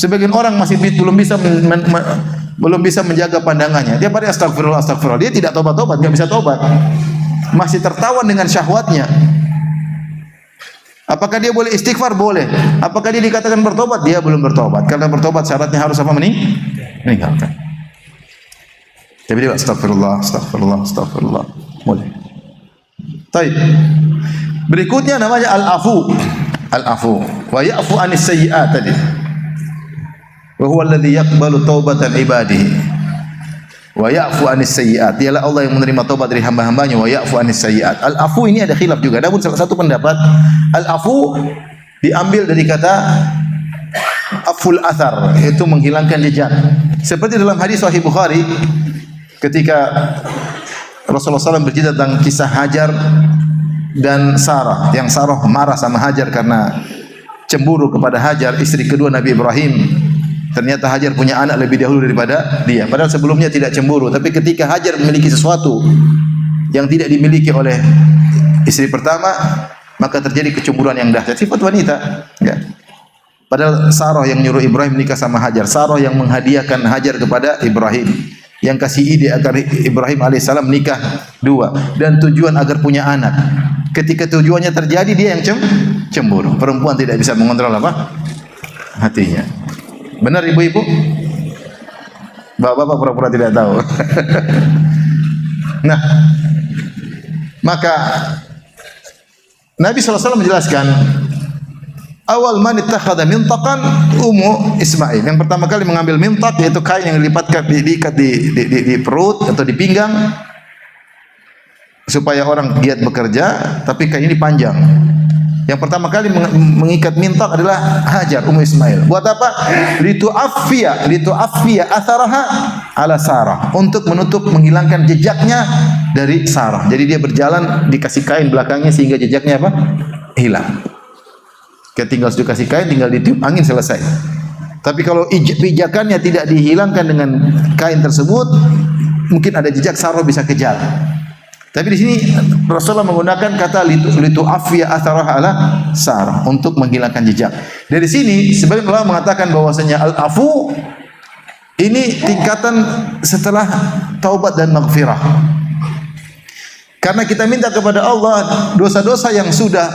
Sebagian orang masih belum bisa menjaga pandangannya. Dia pada astagfirullah, astagfirullah. Dia tidak tobat-tobat, enggak bisa tobat. Masih tertawan dengan syahwatnya. Apakah dia boleh istighfar? Boleh. Apakah dia dikatakan bertobat? Dia belum bertobat. Karena bertobat syaratnya harus apa? Meninggalkan. Tapi dia astagfirullah, astagfirullah, astagfirullah. Boleh. Baik. Berikutnya namanya al-afu. Al-afu. Wa ya'fu 'anis sayyi'at tadi. Wa huwa alladhi yaqbalu taubatan ibadihi. Wa ya'fu 'anis sayyi'at. Dialah Allah yang menerima taubat dari hamba-hambanya. Wa ya'fu 'anis sayyi'at. Al-afu ini ada khilaf juga. Namun salah satu pendapat al-afu diambil dari kata aful athar, yaitu menghilangkan jejak. Seperti dalam hadis Sahih Bukhari ketika Rasulullah SAW bercerita tentang kisah Hajar dan Sarah, yang Sarah marah sama Hajar karena cemburu kepada Hajar, istri kedua Nabi Ibrahim. Ternyata Hajar punya anak lebih dahulu daripada dia, padahal sebelumnya tidak cemburu. Tapi ketika Hajar memiliki sesuatu yang tidak dimiliki oleh istri pertama, maka terjadi kecemburuan yang dahsyat. Sifat wanita, ya. Padahal Sarah yang nyuruh Ibrahim nikah sama Hajar, Sarah yang menghadiahkan Hajar kepada Ibrahim, yang kasih ide agar Ibrahim alaihissalam nikah dua, dan tujuan agar punya anak. Ketika tujuannya terjadi, dia yang cemburu. Perempuan tidak bisa mengontrol apa? Hatinya. Benar ibu-ibu? Bapak-bapak pura-pura tidak tahu. Nah, maka Nabi SAW menjelaskan, awal man ittakhadha mintaqan Ummu Ismail. Yang pertama kali mengambil mintaq, yaitu kain yang diikat di perut atau di pinggang supaya orang giat bekerja, tapi kain ini panjang. Yang pertama kali mengikat mintaq adalah Hajar, Ummu Ismail. Buat apa? Litu'affiya atharaha ala Sarah, untuk menutup, menghilangkan jejaknya dari Sarah. Jadi dia berjalan dikasih kain belakangnya sehingga jejaknya apa? Hilang. Tinggal sudah kasih kain, tinggal ditiup angin, selesai. Tapi kalau pijakannya tidak dihilangkan dengan kain tersebut, mungkin ada jejak, Sarah bisa kejar. Tapi di sini Rasulullah menggunakan kata litu afia atharah ala Sarah, untuk menghilangkan jejak. Dari sini sebagian ulama mengatakan bahwasanya al-afu ini tingkatan setelah taubat dan maghfirah. Karena kita minta kepada Allah dosa-dosa yang sudah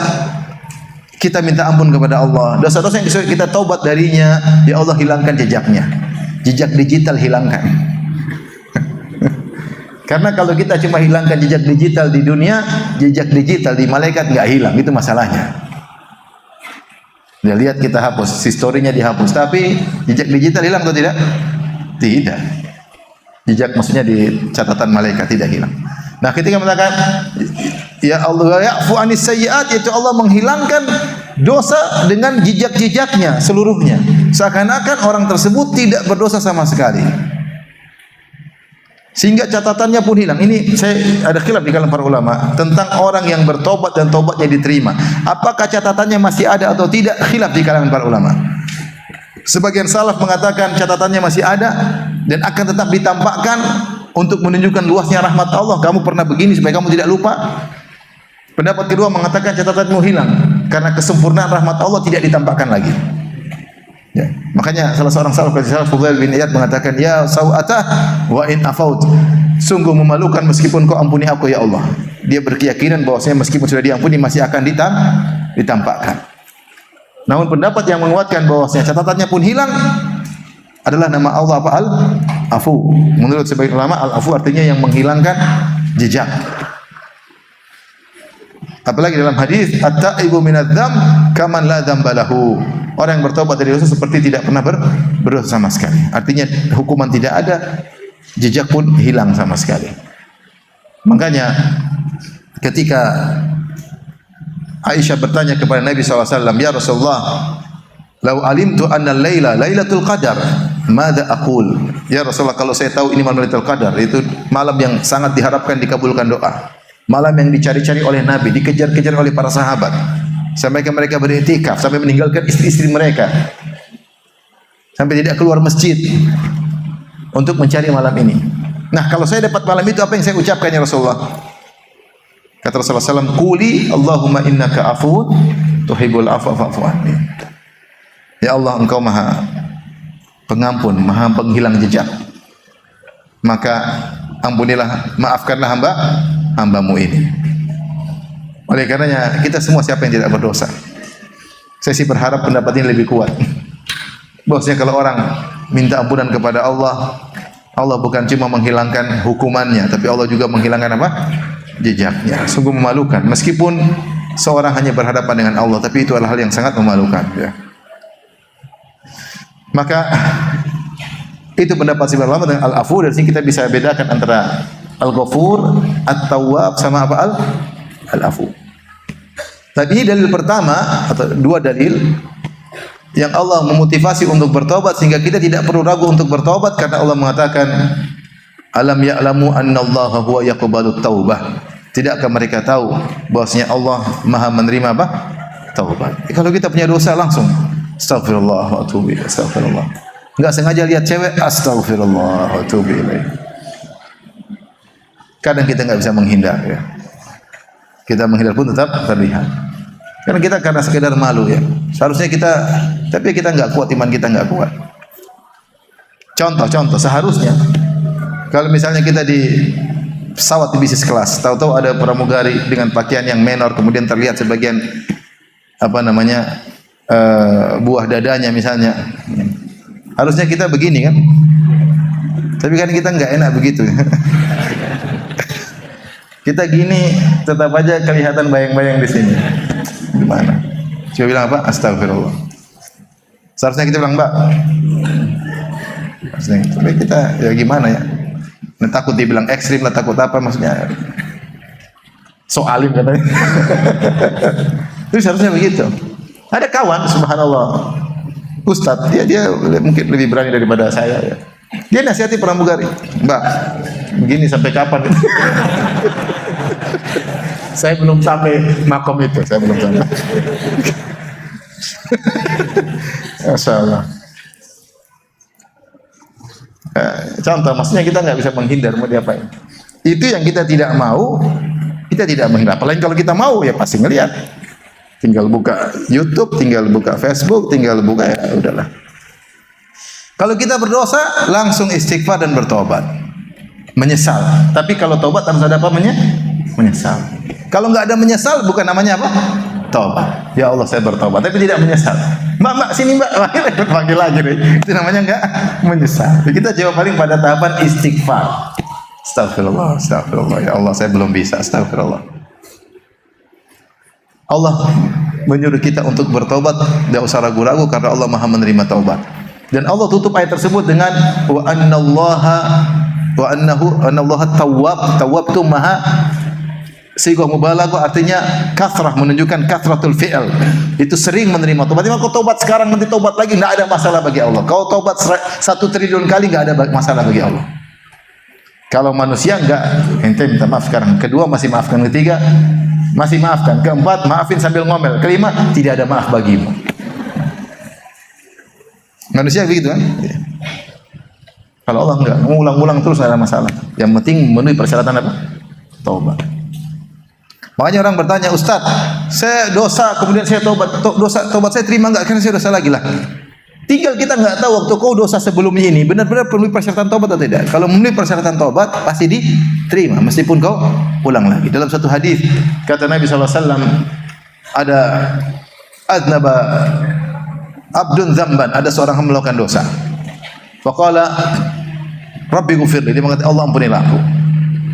kita minta ampun kepada Allah, dosa-dosa yang kita taubat darinya, ya Allah hilangkan jejaknya, jejak digital hilangkan. Karena kalau kita cuma hilangkan jejak digital di dunia, jejak digital di malaikat nggak hilang, itu masalahnya. Dia lihat kita hapus, historinya dihapus, tapi jejak digital hilang atau tidak? Tidak. Jejak maksudnya di catatan malaikat tidak hilang. Nah, ketika mengatakan ya Allah ya'fu anis sayyi'at, itu Allah menghilangkan dosa dengan jejak-jejaknya seluruhnya. Seakan-akan orang tersebut tidak berdosa sama sekali. Sehingga catatannya pun hilang. Ini saya ada khilaf di kalangan para ulama tentang orang yang bertobat dan tobatnya diterima. Apakah catatannya masih ada atau tidak? Khilaf di kalangan para ulama. Sebagian salaf mengatakan catatannya masih ada dan akan tetap ditampakkan untuk menunjukkan luasnya rahmat Allah. Kamu pernah begini supaya kamu tidak lupa. Pendapat kedua mengatakan catatanmu hilang karena kesempurnaan rahmat Allah tidak ditampakkan lagi. Ya. Makanya salah seorang salaf Fudail bin Iyad mengatakan, ya sawatah wa in afaut. Sungguh memalukan meskipun kau ampuni aku ya Allah. Dia berkeyakinan bahwasanya meskipun sudah diampuni masih akan ditampakkan. Namun pendapat yang menguatkan bahwasanya catatannya pun hilang adalah nama Allah apa? Al-Afu. Menurut sebagian ulama Al-Afu artinya yang menghilangkan jejak. Apalagi dalam hadis at-taibu minadz-dzam kaman la dzamba lahu. Orang yang bertobat dari dosa seperti tidak pernah berdosa sama sekali. Artinya hukuman tidak ada, jejak pun hilang sama sekali. Makanya ketika Aisyah bertanya kepada Nabi SAW, ya Rasulullah, lau alimtu anna al-laila lailatul qadar, mada aqul? Ya Rasulullah, kalau saya tahu ini malam Lailatul Qadar, itu malam yang sangat diharapkan dikabulkan doa. Malam yang dicari-cari oleh Nabi, dikejar-kejar oleh para sahabat. Sampai mereka beriktikaf, sampai meninggalkan istri-istri mereka. Sampai tidak keluar masjid untuk mencari malam ini. Nah, kalau saya dapat malam itu, apa yang saya ucapkan ya Rasulullah? Kata Rasulullah SAW, Quli Allahumma innaka afuun tuhibbul afwa fa'fu anni. Ya Allah, engkau maha pengampun, maha penghilang jejak. Maka ampunilah, maafkanlah hambamu ini. Oleh karenanya kita semua siapa yang tidak berdosa? Saya sih berharap pendapat ini lebih kuat. Bahwasanya kalau orang minta ampunan kepada Allah, Allah bukan cuma menghilangkan hukumannya, tapi Allah juga menghilangkan apa? Jejaknya. Sungguh memalukan. Meskipun seorang hanya berhadapan dengan Allah, tapi itu adalah hal yang sangat memalukan. Ya. Maka itu pendapat sebagian ulama dengan Al-Afu. Dari sini kita bisa bedakan antara Al-Ghafur, At-Tawwab sama apa? Al-Afu. Tapi ini dalil pertama atau dua dalil yang Allah memotivasi untuk bertobat sehingga kita tidak perlu ragu untuk bertobat karena Allah mengatakan alam ya'lamu annallaha huwa yaqbalut taubah. Tidakkah mereka tahu bahwasanya Allah Maha menerima apa? Taubat. Kalau kita punya dosa langsung astaghfirullah wa atubu ilaih. Astaghfirullah. Enggak sengaja lihat cewek astaghfirullah wa atubu ilaih. Kadang kita enggak bisa menghindar ya. Kita menghindar pun tetap terlihat. Karena sekedar malu ya. Seharusnya kita, tapi kita enggak kuat, iman kita enggak kuat. Contoh seharusnya kalau misalnya kita di pesawat di bisnis kelas, tahu-tahu ada pramugari dengan pakaian yang menor, kemudian terlihat sebagian apa namanya buah dadanya misalnya. Harusnya kita begini kan? Tapi kan kita enggak enak begitu. Kita gini tetap aja kelihatan bayang-bayang di sini. Gimana? Coba bilang apa? Astagfirullah. Seharusnya kita bilang, Mbak. Tapi kita ya gimana ya? Nah, takut dibilang ekstrim lah, takut apa maksudnya? So alim katanya. Itu seharusnya begitu. Ada kawan, subhanallah, Ustadz, dia mungkin lebih berani daripada saya ya. Dia nasihati pramugari, Mbak, begini sampai kapan? Saya belum sampai makom itu, saya belum sampai. Masya Allah. Contoh, maksudnya kita nggak bisa menghindar mau diapain. Itu yang kita tidak mau, kita tidak menghindar. Apalagi kalau kita mau ya pasti ngelihat. Tinggal buka YouTube, tinggal buka Facebook, tinggal buka ya udahlah. Kalau kita berdosa langsung istighfar dan bertobat, menyesal. Tapi kalau tobat harus ada apa? Menyesal. Kalau nggak ada menyesal bukan namanya apa? Tobat. Ya Allah saya bertobat, tapi tidak menyesal. Mbak sini Mbak, panggil lagi deh. Itu namanya nggak menyesal. Kita jawab paling pada tahapan istighfar. Astagfirullah, astagfirullah. Ya Allah saya belum bisa. Astagfirullah. Allah menyuruh kita untuk bertobat, tidak usah ragu-ragu karena Allah Maha menerima taubat. Dan Allah tutup ayat tersebut dengan wa annallaha tawwab. Tawwab itu maha sigah mubalaghah, artinya kathrah, menunjukkan kathratul fi'l. Itu sering menerima taubat. Kalau kau taubat sekarang nanti taubat lagi enggak ada masalah bagi Allah. Kau taubat 1 triliun kali enggak ada masalah bagi Allah. Kalau manusia enggak, ente minta maaf sekarang. Kedua masih maafkan, ketiga masih maafkan, keempat maafin sambil ngomel, kelima tidak ada maaf bagimu. Manusia begitu kan? Kalau Allah enggak, ngulang-ulang terus enggak ada masalah. Yang penting memenuhi persyaratan apa? Taubat. Makanya orang bertanya, Ustaz, saya dosa kemudian saya taubat, taubat saya terima enggak? Karena saya dosa lagi lah. Tinggal kita enggak tahu waktu kau dosa sebelumnya ini benar-benar memenuhi persyaratan taubat atau tidak. Kalau memenuhi persyaratan taubat pasti diterima meskipun kau ulang lagi. Dalam satu hadis kata Nabi sallallahu alaihi wasallam, ada aznaba abdun dzamban, ada seorang yang melakukan dosa. Faqala Rabbi ghfirli, dia mengatakan Allah ampunilah aku.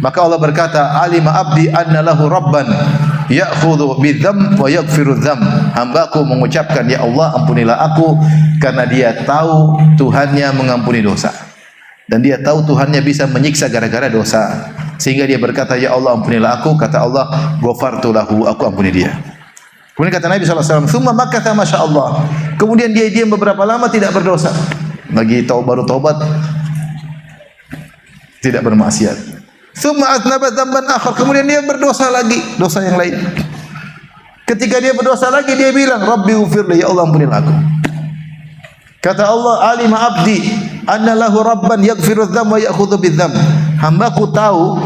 Maka Allah berkata, alima abdi anna lahu rabban ya'khudhu bidzam wa yaghfiru dzam. Hambaku mengucapkan, ya Allah ampunilah aku, karena dia tahu Tuhannya mengampuni dosa dan dia tahu Tuhannya bisa menyiksa gara-gara dosa, sehingga dia berkata, ya Allah ampunilah aku. Kata Allah, ghafartu lahu, aku ampuni dia. Kemudian kata Nabi SAW, summa makatha masyaallah, kemudian dia diam beberapa lama tidak berdosa lagi, baru taubat, tidak bermaksiat. Summa aznaba dzamban akhar, kemudian dia berdosa lagi, dosa yang lain. Ketika dia berdosa lagi, dia bilang, Rabbi ghfirli, ya Allah ampunilah aku. Kata Allah, alima abdi anna lahu rabban yaghfiru dzam wa ya'khudhu bidzam. Hambaku tahu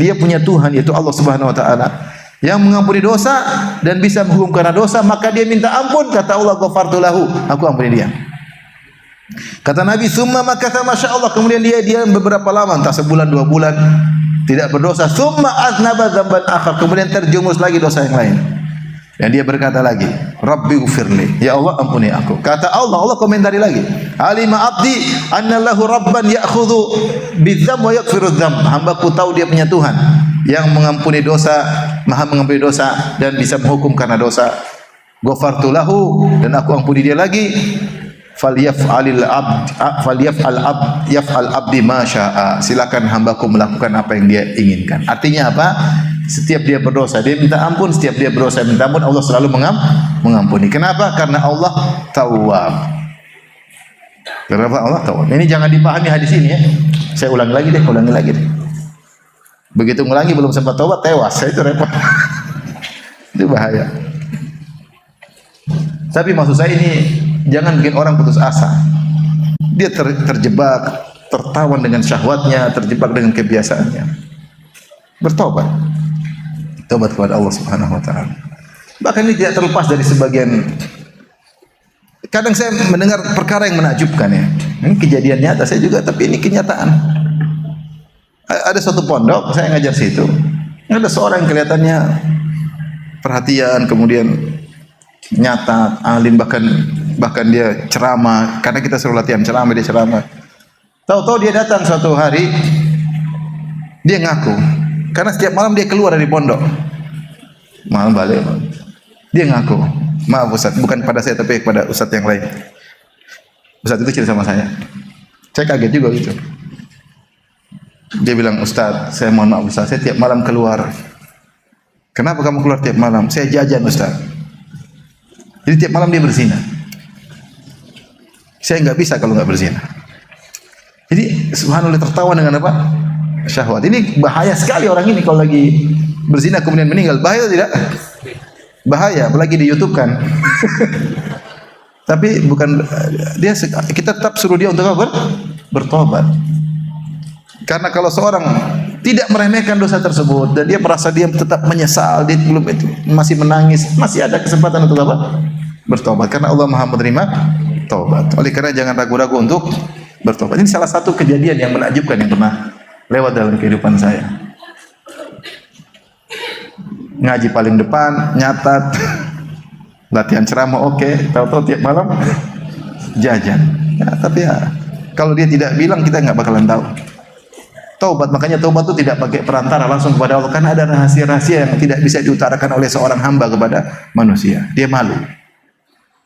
dia punya Tuhan, yaitu Allah Subhanahu wa taala, yang mengampuni dosa dan bisa menghukum karena dosa, maka dia minta ampun. Kata Allah, ghafartu lahu, aku ampuni dia. Kata Nabi, summa makatha masyaallah, kemudian dia beberapa lama, entah sebulan 2 bulan tidak berdosa. Summa aznaba dzamban akhar, kemudian terjumus lagi dosa yang lain. Dan dia berkata lagi, Rabbi ghfirli, ya Allah ampuni aku. Kata Allah komentari lagi, alima abdi anna lahu rabban ya'khudhu bidzam wa yaghfiru dzam. Hambaku tahu dia punya Tuhan yang mengampuni dosa, maha mengampuni dosa dan bisa menghukum karena dosa. Ghafartu lahu, dan aku ampuni dia lagi. Falyaf'al abdi ma syaa. Silakan hambaku melakukan apa yang dia inginkan. Artinya apa? Setiap dia berdosa dia minta ampun, setiap dia berdosa minta ampun, Allah selalu mengampuni. Kenapa? Karena Allah Tawwab. Kenapa Allah Tawwab? Ini jangan dipahami hadis ini ya. Saya ulangi lagi deh. Begitu ngulangi belum sempat taubat, tewas. Itu repot. Itu bahaya. Tapi maksud saya ini, jangan bikin orang putus asa. Dia terjebak, tertawan dengan syahwatnya, terjebak dengan kebiasaannya. Bertobat. Tobat kepada Allah Subhanahu wa taala. Bahkan ini tidak terlepas dari sebagian. Kadang saya mendengar perkara yang menakjubkan ya. Ini kejadian nyata saya juga, tapi ini kenyataan. Ada suatu pondok, saya ngajar situ. Ada seorang yang kelihatannya perhatian, kemudian nyata, alim, bahkan dia ceramah, karena kita suruh latihan ceramah, dia ceramah. Tahu-tahu dia datang suatu hari, dia ngaku, karena setiap malam dia keluar dari pondok, malam balik, dia ngaku, maaf Ustaz, bukan pada saya tapi pada Ustaz yang lain. Ustaz itu cerita sama saya kaget juga gitu. Dia bilang, Ustaz, saya mohon maaf Ustaz, saya tiap malam keluar. Kenapa kamu keluar tiap malam? Saya jajan Ustaz. Jadi tiap malam dia berzina. Saya nggak bisa kalau nggak berzina. Jadi subhanallah, tertawa dengan apa? Syahwat. Ini bahaya sekali orang ini kalau lagi berzina kemudian meninggal. Bahaya tidak? Bahaya, apalagi di YouTube kan. Tapi bukan dia, kita tetap suruh dia untuk apa? Bertobat. Karena kalau seorang tidak meremehkan dosa tersebut dan dia merasa dia tetap menyesal, dia belum itu masih menangis, masih ada kesempatan untuk apa? Bertobat. Karena Allah Maha menerima taubat. Oleh karena jangan ragu-ragu untuk bertobat. Ini salah satu kejadian yang menakjubkan yang pernah lewat dalam kehidupan saya. Ngaji paling depan, nyatat, latihan ceramah oke, tahu-tahu tiap malam jajan. Ya, tapi ya kalau dia tidak bilang kita nggak bakalan tahu. taubat. Makanya taubat itu tidak pakai perantara, langsung kepada Allah, karena ada rahasia-rahasia yang tidak bisa diutarakan oleh seorang hamba kepada manusia. Dia malu.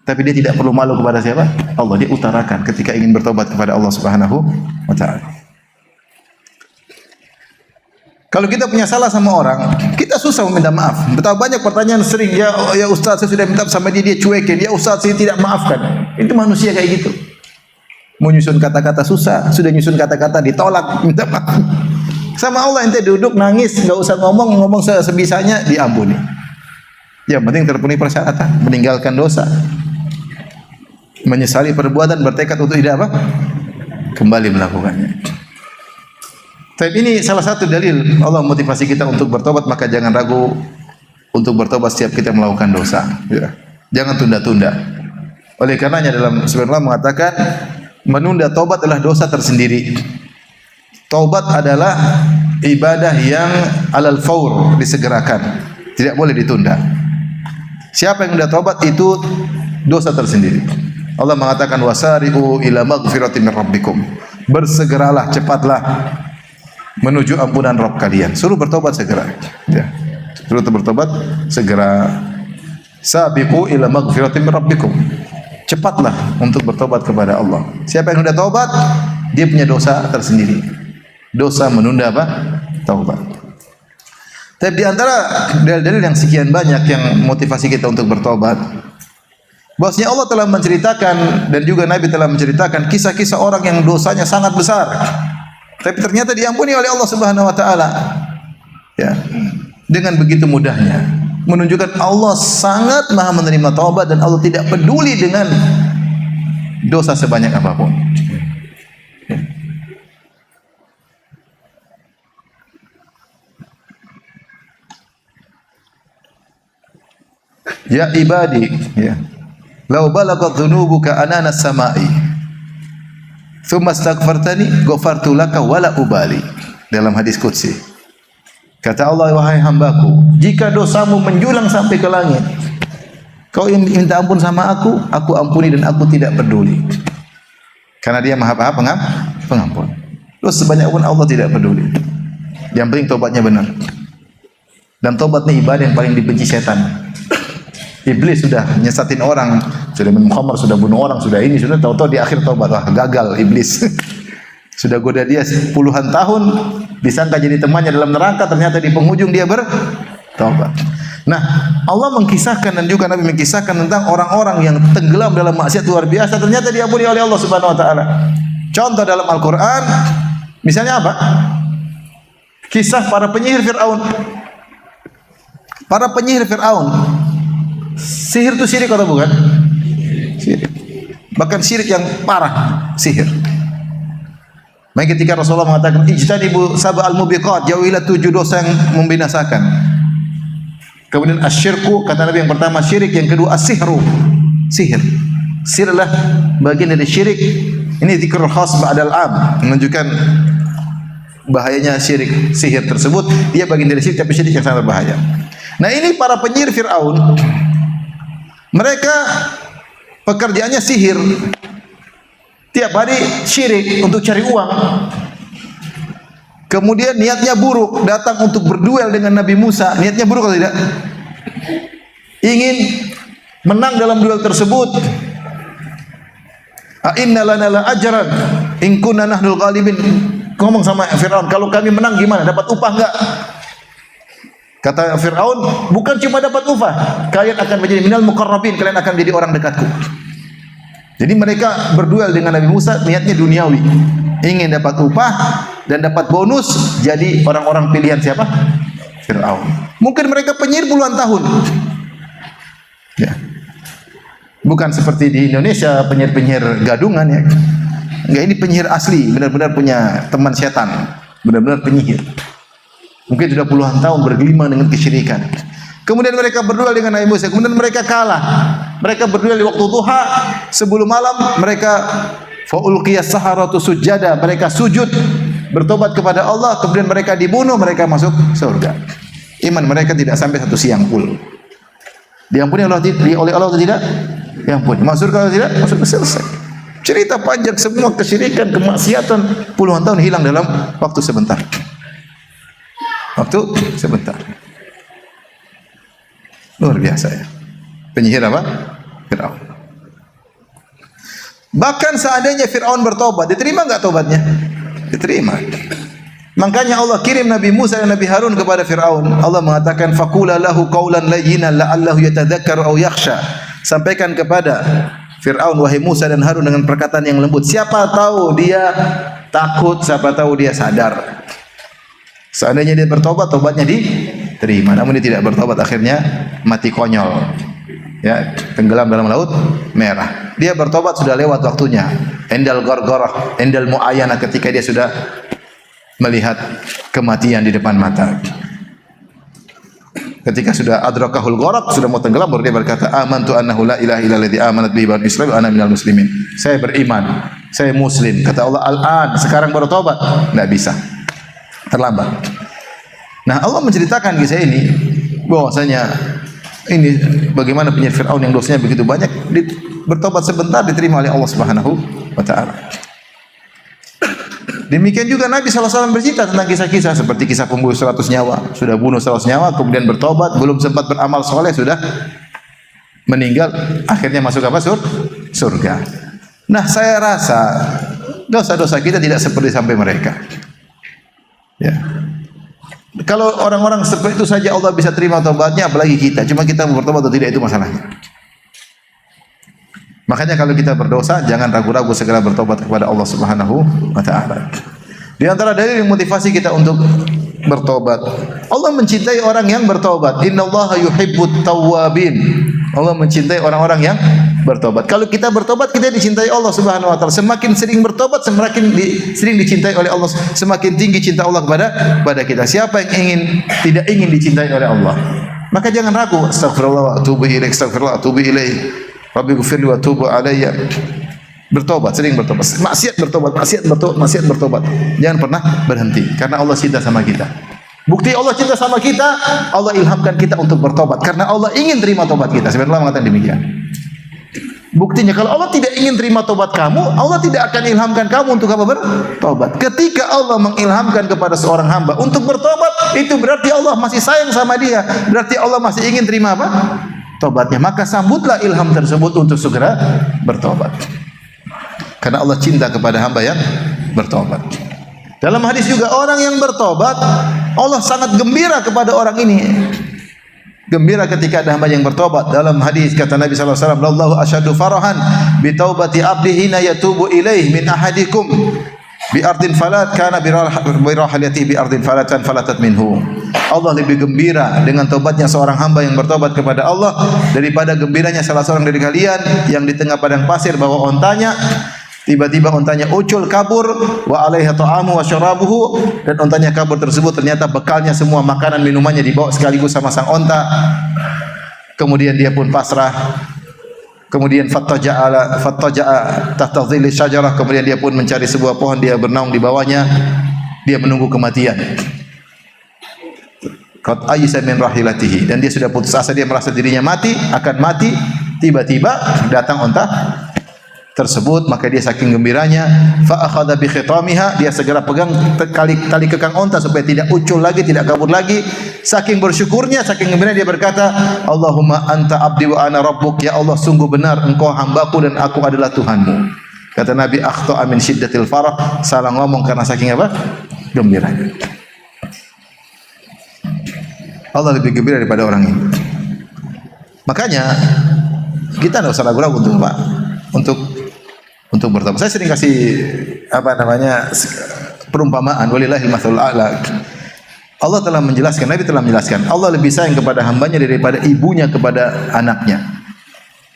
Tapi dia tidak perlu malu kepada siapa? Allah. Dia utarakan ketika ingin bertobat kepada Allah Subhanahu wa taala. Kalau kita punya salah sama orang, kita susah meminta maaf. Betapa banyak pertanyaan sering, ya Ustaz, saya sudah minta sama dia, dia cuekin. Ya Ustaz, saya tidak maafkan. Itu manusia kayak gitu. Mau nyusun kata-kata susah, sudah nyusun kata-kata ditolak, minta maaf. Sama Allah ente duduk nangis, enggak usah ngomong sebisanya, diampuni. Yang penting terpenuhi persyaratan, meninggalkan dosa, menyesali perbuatan, bertekad untuk tidak apa? Kembali melakukannya. Tapi ini salah satu dalil Allah motivasi kita untuk bertobat, maka jangan ragu untuk bertobat setiap kita melakukan dosa. Ya. Jangan tunda-tunda. Oleh karenanya dalam sebenarnya mengatakan menunda tobat adalah dosa tersendiri. Tobat adalah ibadah yang alal faur, disegerakan, tidak boleh ditunda. Siapa yang sudah tobat itu dosa tersendiri. Allah mengatakan wasari'u ila maghfiratin min rabbikum. Bersegeralah, cepatlah menuju ampunan Rabb kalian. Suruh bertobat segera. Ya. Suruh bertobat segera. Sabiqu ila maghfiratin min rabbikum. Cepatlah untuk bertobat kepada Allah. Siapa yang sudah tobat, dia punya dosa tersendiri. Dosa menunda apa? Taubat. Tapi di antara dalil-dalil yang sekian banyak yang motivasi kita untuk bertobat, bahwasanya Allah telah menceritakan dan juga Nabi telah menceritakan kisah-kisah orang yang dosanya sangat besar, tapi ternyata diampuni oleh Allah Subhanahu wa taala. Ya. Dengan begitu mudahnya, menunjukkan Allah sangat Maha menerima taubat dan Allah tidak peduli dengan dosa sebanyak apapun. Ya ibadi, ya. Lau balagat dhunubuka anana samai thumma astaghfartani ghafartu laka wala ubali. Dalam hadis qudsi kata Allah, wahai hambaku, jika dosamu menjulang sampai ke langit, kau minta ampun sama aku ampuni dan aku tidak peduli. Karena dia Maha Pengampun. Terus sebanyak pun Allah tidak peduli. Yang penting tobatnya benar. Dan tobat ini ibadah yang paling dibenci setan. Iblis sudah nyesatin orang, sudah minum khamar, sudah bunuh orang, sudah ini, sudah tahu-tahu di akhir taubat, wah gagal iblis. Sudah goda dia puluhan tahun, disangka jadi temannya dalam neraka, ternyata di penghujung dia bertaubat. Nah, Allah mengkisahkan dan juga Nabi mengkisahkan tentang orang-orang yang tenggelam dalam maksiat luar biasa, ternyata diampuni oleh Allah Subhanahu wa taala. Contoh dalam Al-Qur'an, misalnya apa? Kisah para penyihir Firaun. Para penyihir Firaun. Sihir itu syirik atau bukan? Syirik. Bahkan syirik yang parah, sihir. Maka ketika Rasulullah mengatakan ijtanibu sab'al mubiqat, jauhilah 7 dosa yang membinasakan. Kemudian asyirku, kata Nabi, yang pertama syirik, yang kedua as-sihru, sihir. Sihir adalah bagian dari syirik. Ini dzikrul khas ba'dal am, menunjukkan bahayanya syirik, sihir tersebut. Dia bagian dari syirik, tapi syirik yang sangat berbahaya. Nah, ini para penyihir Firaun. Mereka pekerjaannya sihir. Tiap hari syirik untuk cari uang. Kemudian niatnya buruk, datang untuk berduel dengan Nabi Musa. Niatnya buruk atau tidak? Ingin menang dalam duel tersebut. Inna lana la ajran in kunna nahnul ghalibin. Ngomong sama Firaun, kalau kami menang gimana? Dapat upah enggak? Kata Firaun, bukan cuma dapat upah, kalian akan menjadi minal muqarrabin, kalian akan menjadi orang dekatku. Jadi mereka berduel dengan Nabi Musa, niatnya duniawi, ingin dapat upah dan dapat bonus jadi orang-orang pilihan siapa? Firaun. Mungkin mereka penyihir puluhan tahun. Ya. Bukan seperti di Indonesia penyihir-penyihir gadungan ya. Enggak, ini penyihir asli, benar-benar punya teman setan, benar-benar penyihir. Mungkin sudah puluhan tahun bergelimang dengan kesyirikan. Kemudian mereka berduel dengan Nabi Musa. Kemudian mereka kalah. Mereka berduel di waktu duha. Sebelum malam mereka faulqiyas saharatu sujada. Mereka sujud bertobat kepada Allah. Kemudian mereka dibunuh. Mereka masuk surga. Iman mereka tidak sampai 1 siang full. Diampuni oleh Allah atau tidak? Diampuni. Masuk surga atau tidak? Masuk, selesai. Cerita panjang semua kesyirikan, kemaksiatan puluhan tahun hilang dalam waktu sebentar. Waktu sebentar. Luar biasa ya. Penyihir apa? Fir'aun. Bahkan seandainya Fir'aun bertobat, diterima enggak tobatnya? Diterima. Makanya Allah kirim Nabi Musa dan Nabi Harun kepada Fir'aun. Allah mengatakan faqula lahu qawlan layyinan la'allahu yatadzakkaru aw yakhsha. Sampaikan kepada Fir'aun, wahai Musa dan Harun, dengan perkataan yang lembut. Siapa tahu dia takut, siapa tahu dia sadar. Seandainya dia bertobat, tobatnya diterima. Namun dia tidak bertobat, akhirnya mati konyol. Ya, tenggelam dalam laut merah. Dia bertobat sudah lewat waktunya. Endal gorgorah, endal muayyana, ketika dia sudah melihat kematian di depan mata. Ketika sudah adrakahul gharaq, sudah mau tenggelam, baru dia berkata, amantu annahu la ilaha illa alladzi amanat bihi banu Israil wa ana minal muslimin. Saya beriman, saya muslim. Kata Allah, al-an, sekarang baru tobat. Enggak bisa. Terlambat. Nah, Allah menceritakan kisah ini bahwasanya ini bagaimana penyihir Fir'aun yang dosanya begitu banyak, bertobat sebentar diterima oleh Allah Subhanahu wa taala. Demikian juga Nabi SAW bercerita tentang kisah-kisah seperti kisah pembunuh 100 nyawa. Sudah bunuh 100 nyawa, kemudian bertobat, belum sempat beramal soleh, sudah meninggal, akhirnya masuk apa? Surga. Nah, saya rasa dosa-dosa kita tidak seperti sampai mereka. Ya. Kalau orang-orang seperti itu saja Allah bisa terima tobatnya, apalagi kita. Cuma kita mau bertobat atau tidak, itu masalahnya. Makanya kalau kita berdosa, jangan ragu-ragu, segera bertobat kepada Allah Subhanahu wa taala. Di antara dalil yang motivasi kita untuk bertobat, Allah mencintai orang yang bertobat. Innallaha yuhibbut tawwabin. Allah mencintai orang-orang yang bertobat. Kalau kita bertobat, kita dicintai Allah Subhanahu wa taala. Semakin sering bertobat, semakin sering dicintai oleh Allah. Semakin tinggi cinta Allah kepada kita. Siapa yang tidak ingin dicintai oleh Allah? Maka jangan ragu. Astagfirullah wa atubu ilaih. Astagfirullah wa atubu ilaih. Rabbi ghfirli wa tubu alayya. Bertobat, sering bertobat. Maksiat bertobat, maksiat bertobat. Jangan pernah berhenti, karena Allah cinta sama kita. Bukti Allah cinta sama kita, Allah ilhamkan kita untuk bertobat, karena Allah ingin terima tobat kita. Sebenarnya Allah mengatakan demikian. Buktinya, kalau Allah tidak ingin terima tobat kamu, Allah tidak akan ilhamkan kamu untuk apa? Bertobat. Ketika Allah mengilhamkan kepada seorang hamba untuk bertobat, itu berarti Allah masih sayang sama dia. Berarti Allah masih ingin terima apa? Tobatnya. Maka sambutlah ilham tersebut untuk segera bertobat. Karena Allah cinta kepada hamba yang bertobat. Dalam hadis juga, orang yang bertobat, Allah sangat gembira kepada orang ini. Gembira ketika ada hamba yang bertobat. Dalam hadis kata Nabi sallallahu alaihi wasallam, "Allahu asyaddu farahan bi taubati 'abdihi hina yatubu ilaih min ahadikum bi ardin falat kana bi rahalati bi ardin falatan falatat minhu." Allah lebih gembira dengan tobatnya seorang hamba yang bertobat kepada Allah daripada gembiranya salah seorang dari kalian yang di tengah padang pasir bawa ontanya, tiba-tiba ontanya ucul kabur, wa alaiha ta'amu wa syarabuhu, dan ontanya kabur tersebut ternyata bekalnya semua, makanan minumannya dibawa sekaligus sama sang onta. Kemudian dia pun pasrah. Kemudian fattaja'a tahta dhilli syajarah, kemudian dia pun mencari sebuah pohon, dia bernaung di bawahnya, dia menunggu kematian. Qad ayyisa min rahilatihi, dan dia sudah putus asa, dia merasa dirinya akan mati. Tiba-tiba datang onta tersebut, maka dia saking gembiranya, fa akhadha bi khitamiha, dia segera pegang tali kekang onta supaya tidak ucul lagi, tidak kabur lagi. Saking bersyukurnya, saking gembiranya, dia berkata, Allahumma anta abdi wa ana rabbuk, ya Allah, sungguh benar engkau hambaku dan aku adalah Tuhanmu. Kata Nabi, akhta'a min syiddatil farah, salah ngomong karena saking apa? Gembiranya. Allah lebih gembira daripada orang ini. Makanya kita tidak usah ragu-ragu untuk bertobat. Saya sering kasih perumpamaan, walillahil matsalul a'la. Allah telah menjelaskan, Nabi telah menjelaskan, Allah lebih sayang kepada hambanya daripada ibunya kepada anaknya.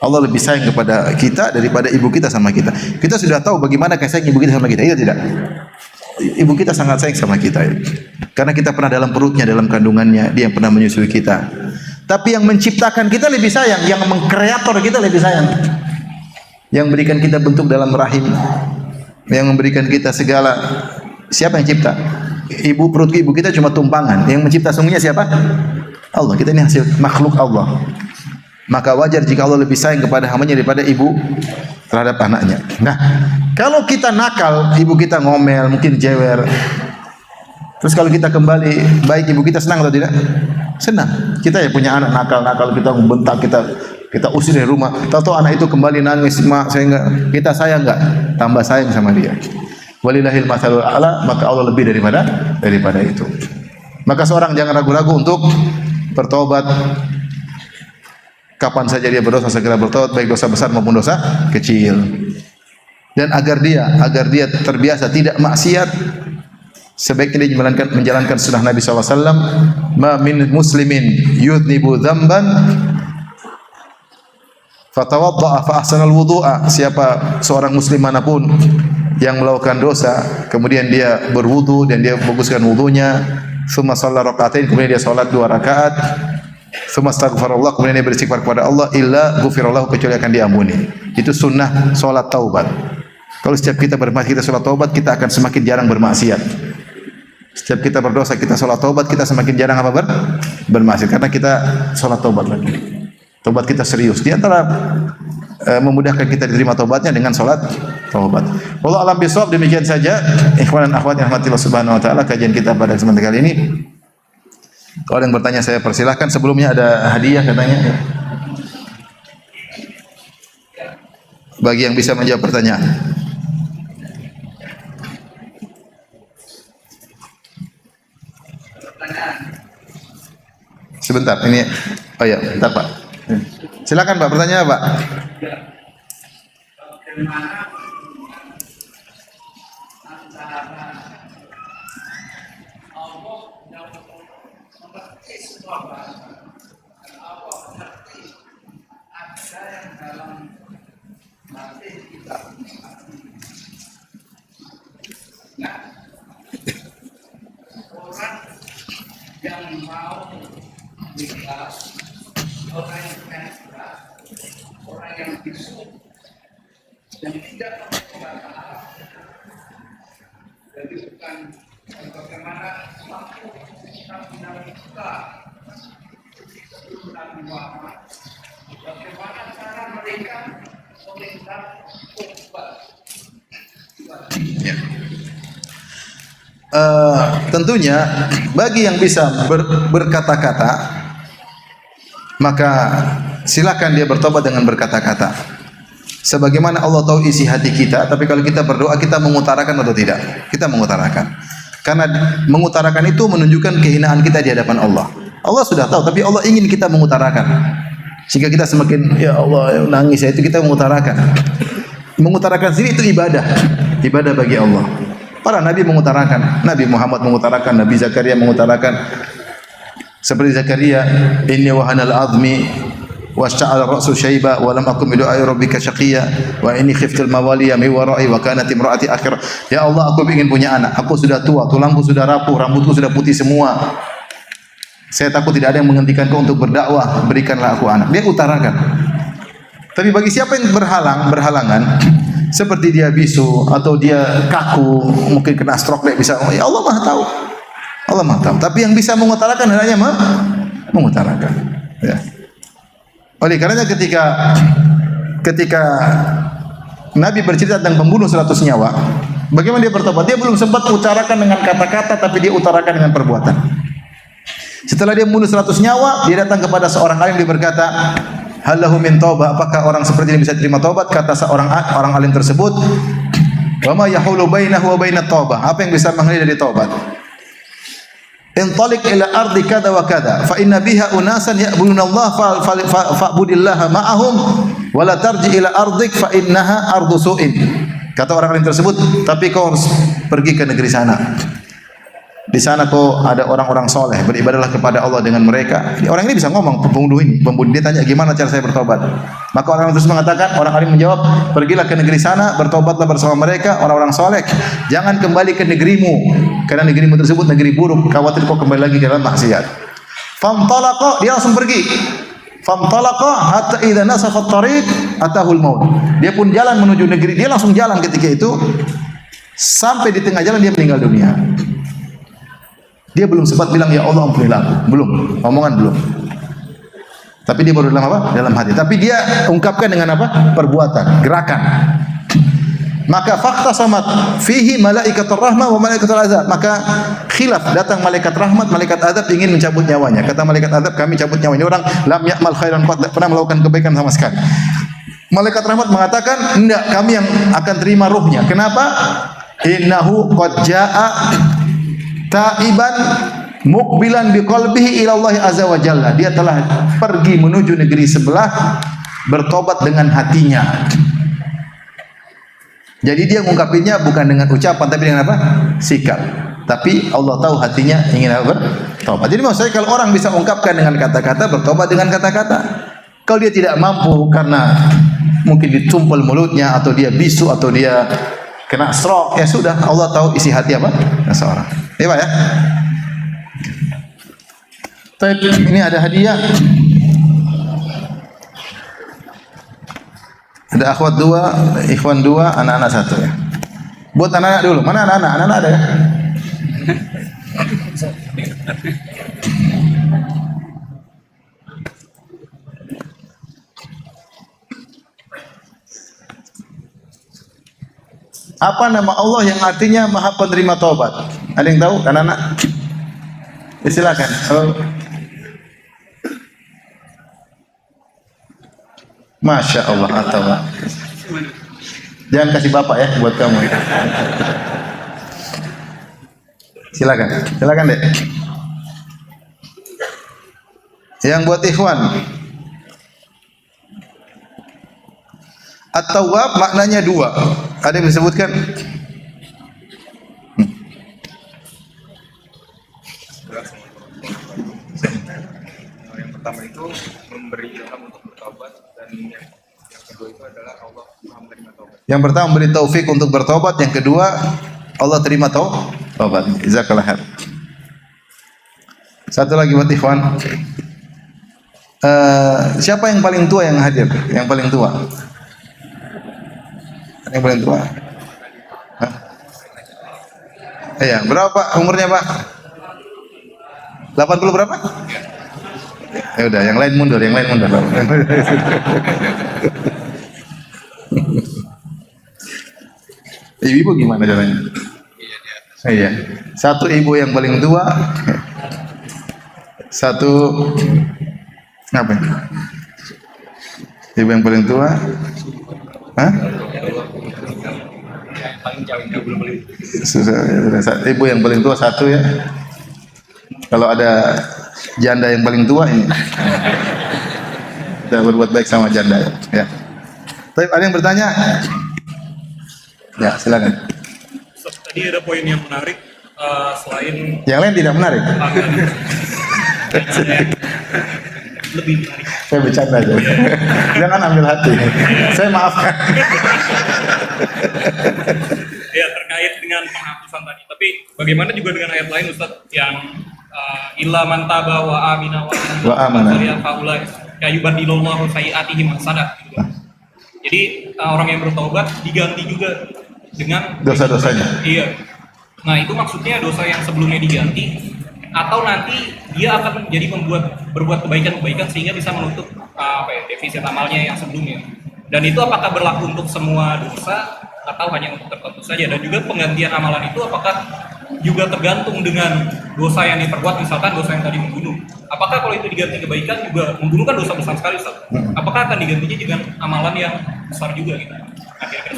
Allah lebih sayang kepada kita daripada ibu kita sama kita. Kita sudah tahu bagaimana kasih sayang ibu kita sama kita, iya tidak? Ibu kita sangat sayang sama kita, karena kita pernah dalam perutnya, dalam kandungannya, dia yang pernah menyusui kita. Tapi yang menciptakan kita lebih sayang, yang mengkreator kita lebih sayang, yang memberikan kita bentuk dalam rahim, yang memberikan kita segala. Siapa yang cipta? Perut ibu kita cuma tumpangan. Yang mencipta sungguhnya siapa? Allah. Kita ini hasil makhluk Allah. Maka wajar jika Allah lebih sayang kepada hambanya daripada terhadap anaknya. Nah, kalau kita nakal, ibu kita ngomel, mungkin jewer. Terus kalau kita kembali baik, ibu kita senang atau tidak? Senang. Kita ya punya anak nakal, kita membentak, kita usir dari rumah. Tahu anak itu kembali nangis, mak saya enggak, kita sayang enggak? Tambah sayang sama dia. Walillahil matsalul a'la, maka Allah lebih daripada itu. Maka seorang jangan ragu-ragu untuk bertobat. Kapan saja dia berdosa segera bertobat, baik dosa besar maupun dosa kecil. Dan agar dia terbiasa tidak maksiat, sebaiknya dia menjalankan sunnah Nabi SAW. Ma min muslimin yudnibu dzamban fatawadda'a fa ahsanal wudu'a. Siapa seorang muslim manapun yang melakukan dosa, kemudian dia berwudu dan dia baguskan wudunya, tsumma shalla rakaatain, kemudian dia salat 2 rakaat, tsumma astaghfirullah, kemudian dia beristighfar kepada Allah, illa ghufirallahu, kecuali akan diampuni. Itu sunnah salat taubat. Kalau setiap kita bermaksiat, kita salat taubat, kita akan semakin jarang bermaksiat. Setiap kita berdosa, kita salat taubat, kita semakin jarang bermaksiat, karena kita salat taubat lagi. Taubat kita serius. Di antara memudahkan kita diterima taubatnya dengan salat taubat. Wallahu a'lam bishawab. Demikian saja ikhwan dan akhwat yang rahmatillah subhanahu wa taala, kajian kita pada kesempatan kali ini. Kalau ada yang bertanya saya persilahkan. Sebelumnya ada hadiah katanya. Bagi yang bisa menjawab pertanyaan. Sebentar, ini oh ya, bentar Pak. Silakan Pak, pertanyaan Pak. Yang mau ikhlas, orang yang ikhlas, orang yang bisu, yang tidak membatalkan. Jadi bukan bagaimana mampu kita dinamika Nabi Muhammad, bagaimana cara mereka meminta tobat. Ya. Tentunya bagi yang bisa berkata-kata, maka silakan dia bertobat dengan berkata-kata. Sebagaimana Allah tahu isi hati kita, tapi kalau kita berdoa, kita mengutarakan atau tidak? Kita mengutarakan. Karena mengutarakan itu menunjukkan kehinaan kita di hadapan Allah. Allah sudah tahu, tapi Allah ingin kita mengutarakan. Sehingga kita semakin, ya Allah, nangis, itu kita mengutarakan. Mengutarakan sendiri itu ibadah. Ibadah bagi Allah. Para nabi mengutarakan, Nabi Muhammad mengutarakan, Nabi Zakaria mengutarakan. Seperti Zakaria, inni wahanal azmi washta'ala ra'su syaiba wa lam akun bi du'ai rabbika syaqiyya wa inni khiftul mawaliya min wara'i wa kanat imraati akhir. Ya Allah, aku ingin punya anak. Aku sudah tua, tulangku sudah rapuh, rambutku sudah putih semua. Saya takut tidak ada yang menghentikanku untuk berdakwah. Berikanlah aku anak. Dia utarakan. Tapi bagi siapa yang berhalangan, seperti dia bisu atau dia kaku, mungkin kena stroke, dia bisa, ya Allah Maha tahu. Allah Maha tahu. Tapi yang bisa mengutarakan hanya mengutarakan. Ya. Oleh karenanya ketika Nabi bercerita tentang pembunuh 100 nyawa, bagaimana dia bertobat? Dia belum sempat utarakan dengan kata-kata, tapi dia utarakan dengan perbuatan. Setelah dia membunuh 100 nyawa, dia datang kepada seorang alim, dia berkata, halahu min taubah, apakah orang seperti ini bisa terima taubat? Kata seorang alim tersebut, wa ma yahulu bainahu wa bainat taubah, apa yang bisa menghalangi dari taubat? Intaliq ila ardi kada wa kada fa inna biha unasan ya'buduna Allah fa'budillaha ma'ahum wa la tarji ila ardik fa innaha ardu su'in. Kata orang alim tersebut, tapi kau harus pergi ke negeri sana. Di sana kau ada orang-orang soleh, beribadahlah kepada Allah dengan mereka. Orang ini bisa ngomong, pembunuh ini. Dia tanya, gimana cara saya bertobat? Maka orang terus mengatakan, orang alim menjawab, pergilah ke negeri sana, bertobatlah bersama mereka, orang-orang soleh. Jangan kembali ke negerimu, karena negerimu tersebut negeri buruk. Khawatir kau kembali lagi ke dalam maksiat. Famtalaqa, dia langsung pergi. Famtalaqa hatta idza nasafa at-tariq atahul maut. Dia pun jalan menuju negeri, dia langsung jalan ketika itu. Sampai di tengah jalan dia meninggal dunia. Dia belum sempat bilang ya Allah ampunilah aku, belum, omongan belum. Tapi dia baru dalam apa? Dalam hati. Tapi dia ungkapkan dengan apa? Perbuatan, gerakan. Maka fakta samat fihi malaikatur rahmah wa malaikatul azab. Maka khilaf, datang malaikat rahmat, malaikat azab ingin mencabut nyawanya. Kata malaikat azab, kami cabut nyawa ini orang lam ya'mal khairan qad, tidak pernah melakukan kebaikan sama sekali. Malaikat rahmat mengatakan, enggak, kami yang akan terima ruhnya. Kenapa? Innahu qad jaa'a taiban muqbilan biqalbihi ila Allah azza wa jalla. Dia telah pergi menuju negeri sebelah bertobat dengan hatinya. Jadi dia mengungkapinya bukan dengan ucapan tapi dengan apa? Sikap. Tapi Allah tahu hatinya ingin apa? Bertobat. Jadi maksudnya kalau orang bisa ungkapkan dengan kata-kata, bertobat dengan kata-kata. Kalau dia tidak mampu karena mungkin ditumpul mulutnya atau dia bisu atau dia kena stroke, ya sudah, Allah tahu isi hati apa? Seseorang. Ya Pak ya? Ini ada hadiah. Ada akhwat 2, ikhwan 2, anak-anak 1 ya. Buat anak-anak dulu. Mana anak-anak? Anak-anak ada ya? Apa nama Allah yang artinya Maha Penerima Taubat? Ada yang tahu? Anak-anak? Ya, silakan. Masya Allah, atau jangan kasih bapak ya buat kamu. Silakan dek. Yang buat ikhwan. At-Tawwab maknanya 2. Ada yang disebutkan? Yang pertama itu memberi ilham untuk bertobat, dan yang kedua itu adalah Allah menerima taubat. Yang pertama memberi taufik untuk bertobat, yang kedua Allah terima taubat. Jazakallah khair. Satu lagi buat ikhwan. Siapa yang paling tua yang hadir? Yang paling tua? Yang paling tua? Hah? Iya, berapa Pak umurnya Pak? 80 berapa? Ya udah, yang lain mundur. Ibu gimana caranya? Iya. Satu ibu yang paling tua, satu apa? Ibu yang paling tua, hah? Ibu yang paling tua satu ya. Kalau ada janda yang paling tua ini, kita berbuat baik sama janda ya. Tapi ada yang bertanya? Ya, silakan. Tadi ada poin yang menarik, selain Yang lain tidak menarik. lebih menarik. Saya bercanda aja. Jangan ambil hati. Saya maafkan. Ya, terkait dengan penghapusan tadi. Tapi bagaimana juga dengan ayat lain Ustaz yang illa man taba wa amina Wa amana. faulai yubadilullahu sayiatihim hasanat gitu kan. Jadi orang yang bertobat diganti juga dengan Dosa-dosanya. Iya. Nah, itu maksudnya dosa yang sebelumnya diganti atau nanti dia akan jadi berbuat kebaikan-kebaikan sehingga bisa menutup defisit amalnya yang sebelumnya. Dan itu apakah berlaku untuk semua dosa atau hanya untuk tertentu saja? Dan juga penggantian amalan itu apakah juga tergantung dengan dosa yang diperbuat, misalkan dosa yang tadi membunuh. Apakah kalau itu diganti kebaikan juga, membunuh kan dosa besar sekali Ustaz. Apakah akan digantinya dengan amalan yang besar juga gitu? Akhirnya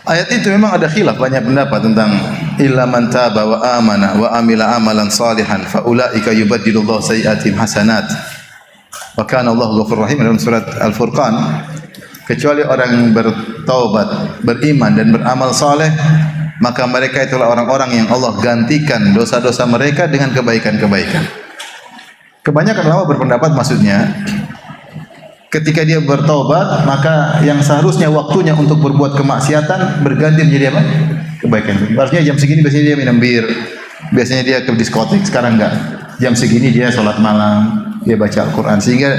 Ayat itu memang ada khilaf, banyak pendapat tentang illa man taba wa amana wa amila amalan salihan fa ulaika yubaddilullahu sayiatihim hasanat wa kana Allahu ghafurur rahim dalam surat Al-Furqan. Kecuali orang yang bertaubat, beriman dan beramal saleh, maka mereka itulah orang-orang yang Allah gantikan dosa-dosa mereka dengan kebaikan-kebaikan. Kebanyakan ulama berpendapat maksudnya ketika dia bertaubat, maka yang seharusnya waktunya untuk berbuat kemaksiatan berganti menjadi apa? Kebaikan. Artinya jam segini biasanya dia minum bir, biasanya dia ke diskotik, sekarang enggak. Jam segini dia sholat malam, dia baca Al-Quran, sehingga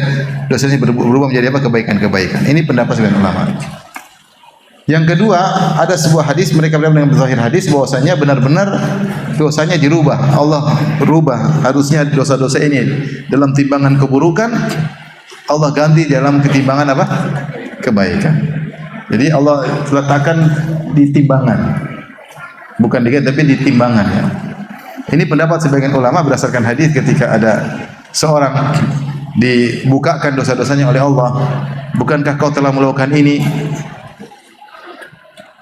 dosanya berubah menjadi apa? Kebaikan-kebaikan. Ini pendapat sebagian ulama. Yang kedua, ada sebuah hadis, mereka bilang dengan zahir hadis bahwasanya benar-benar dosanya dirubah. Allah berubah, harusnya dosa-dosa ini dalam timbangan keburukan Allah ganti dalam ketimbangan apa? Kebaikan. Jadi Allah letakkan di timbangan, bukan diganti tapi di timbangan ya. Ini pendapat sebagian ulama berdasarkan hadis ketika ada seorang dibukakan dosa-dosanya oleh Allah. Bukankah kau telah melakukan ini?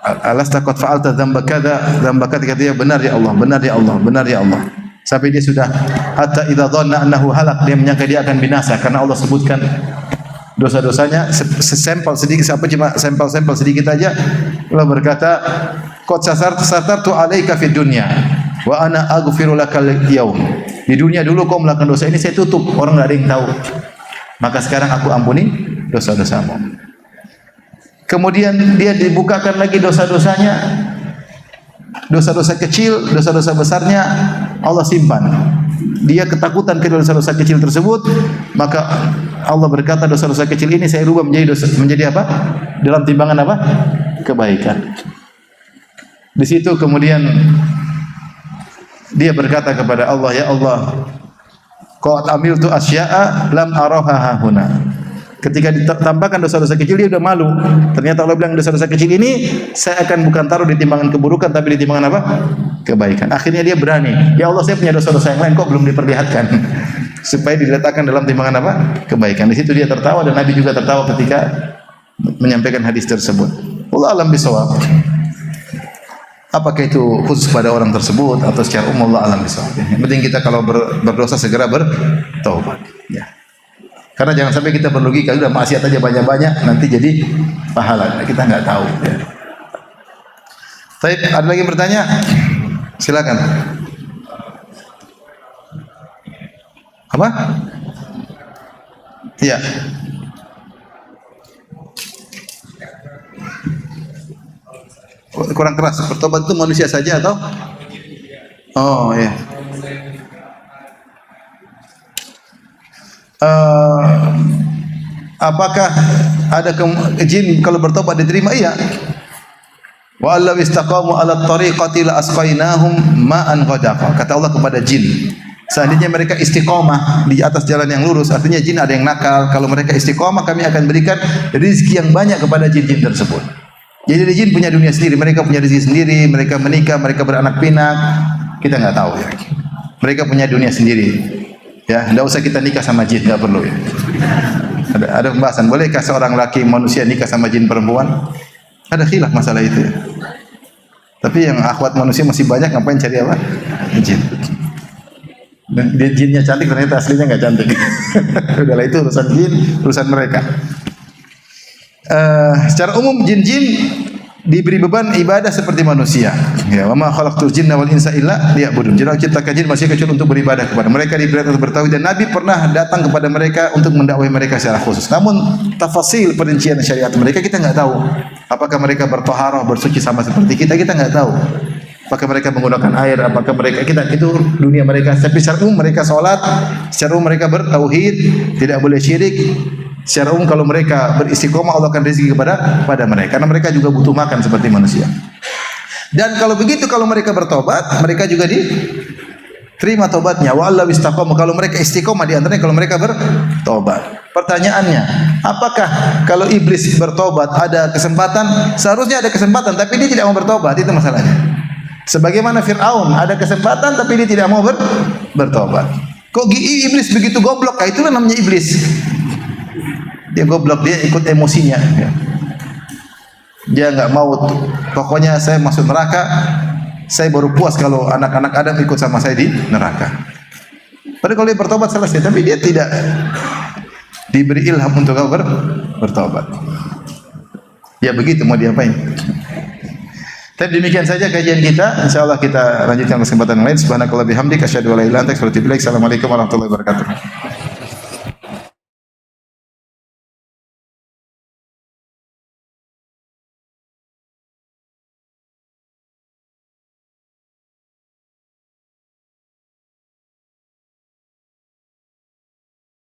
Alasta qad fa'alta dzamba kadza, dzamba kadza, kata dia, benar ya Allah, benar ya Allah, benar ya Allah. Sampai dia sudah hatta idza dhanna annahu halak, dia menyangka dia akan binasa karena Allah sebutkan dosa-dosanya sesempel sedikit, apa cuma sampel-sampel sedikit aja. Allah berkata, qad satartu alaika fid dunya wa ana aghfiru lakal yaum. Di dunia dulu kau melakukan dosa ini, saya tutup, orang enggak ada yang tahu. Maka sekarang aku ampuni dosa-dosamu. Kemudian dia dibukakan lagi dosa-dosanya, dosa-dosa kecil, dosa-dosa besarnya Allah simpan. Dia ketakutan ke dosa-dosa kecil tersebut, maka Allah berkata, dosa-dosa kecil ini saya rubah menjadi apa? Dalam timbangan apa? Kebaikan. Di situ kemudian dia berkata kepada Allah, ya Allah, qad amiltu asya'a lam araha huna. Ketika ditambahkan dosa-dosa kecil, dia sudah malu. Ternyata Allah bilang, dosa-dosa kecil ini saya akan bukan taruh di timbangan keburukan, tapi di timbangan apa? Kebaikan. Akhirnya dia berani, ya Allah, saya punya dosa-dosa yang lain kok belum diperlihatkan, supaya diletakkan dalam timbangan apa? Kebaikan. Di situ dia tertawa, dan Nabi juga tertawa ketika menyampaikan hadis tersebut. Allah alam bisawab. Apakah itu khusus pada orang tersebut atau secara umum, Allah alam bisawab. Yang penting kita kalau berdosa segera bertaubat. Ya. Karena jangan sampai kita berlogika, udah maksiat aja banyak-banyak, nanti jadi pahala. Kita nggak tahu. Ya. Baik, ada lagi yang bertanya? Silakan. Apa? Iya. Kurang keras. Bertobat itu manusia saja atau? Oh ya. Apakah ada jin kalau bertobat diterima? Iya. Wa allaw istaqamu ala tariqati la asqainahum ma'an ghadaqa. Kata Allah kepada jin, seandainya mereka istiqomah di atas jalan yang lurus, artinya jin ada yang nakal, kalau mereka istiqomah kami akan berikan rezeki yang banyak kepada jin-jin tersebut. Jadi jin punya dunia sendiri, mereka punya rezeki sendiri, mereka menikah, mereka beranak pinak, kita nggak tahu ya. Mereka punya dunia sendiri. Ya, tidak usah kita nikah sama jin, nggak perlu ya. Ada pembahasan, bolehkah seorang laki manusia nikah sama jin perempuan? Ada khilaf masalah itu ya. Tapi yang akhwat manusia masih banyak, ngapain cari apa? Jin. Dan dia jinnya cantik, ternyata aslinya nggak cantik. Udahlah, itu urusan jin, urusan mereka. Secara umum jin-jin diberi beban ibadah seperti manusia. Ya, wa ma khalaqtul jinna wal insa illa liya'budun. Jadi Allah ciptakan jin manusia kecuali untuk beribadah kepada mereka, diperintahkan untuk bertauhid, dan Nabi pernah datang kepada mereka untuk mendakwahi mereka secara khusus. Namun tafasil perincian syariat mereka kita enggak tahu. Apakah mereka bertaharah, bersuci sama seperti kita enggak tahu. Apakah mereka menggunakan air, apakah mereka itu dunia mereka. Tapi secara umum mereka salat, secara umum mereka bertauhid, tidak boleh syirik. Secara umum kalau mereka beristiqomah, Allah akan rezeki kepada mereka, karena mereka juga butuh makan seperti manusia. Dan kalau begitu, kalau mereka bertobat, mereka juga diterima tobatnya. Wa allaw istaqamu, kalau mereka istiqomah, di antaranya kalau mereka bertobat. Pertanyaannya, apakah kalau iblis bertobat ada kesempatan? Seharusnya ada kesempatan, tapi dia tidak mau bertobat, itu masalahnya. Sebagaimana Fir'aun ada kesempatan, tapi dia tidak mau bertobat. Kok iblis begitu goblok? Itulah namanya iblis. Dia goblok, dia ikut emosinya. Dia nggak mau, pokoknya saya masuk neraka, saya baru puas kalau anak-anak Adam ikut sama saya di neraka. Padahal kalau dia bertobat selesai, tapi dia tidak diberi ilham untuk bertobat. Ya begitu, mau diapain? Tapi demikian saja kajian kita. Insyaallah kita lanjutkan kesempatan lain. Subhanakallah bihamdik asyhadu an la ilaha illa anta astaghfiruka wa atubu ilaik. Assalamualaikum warahmatullahi wabarakatuh.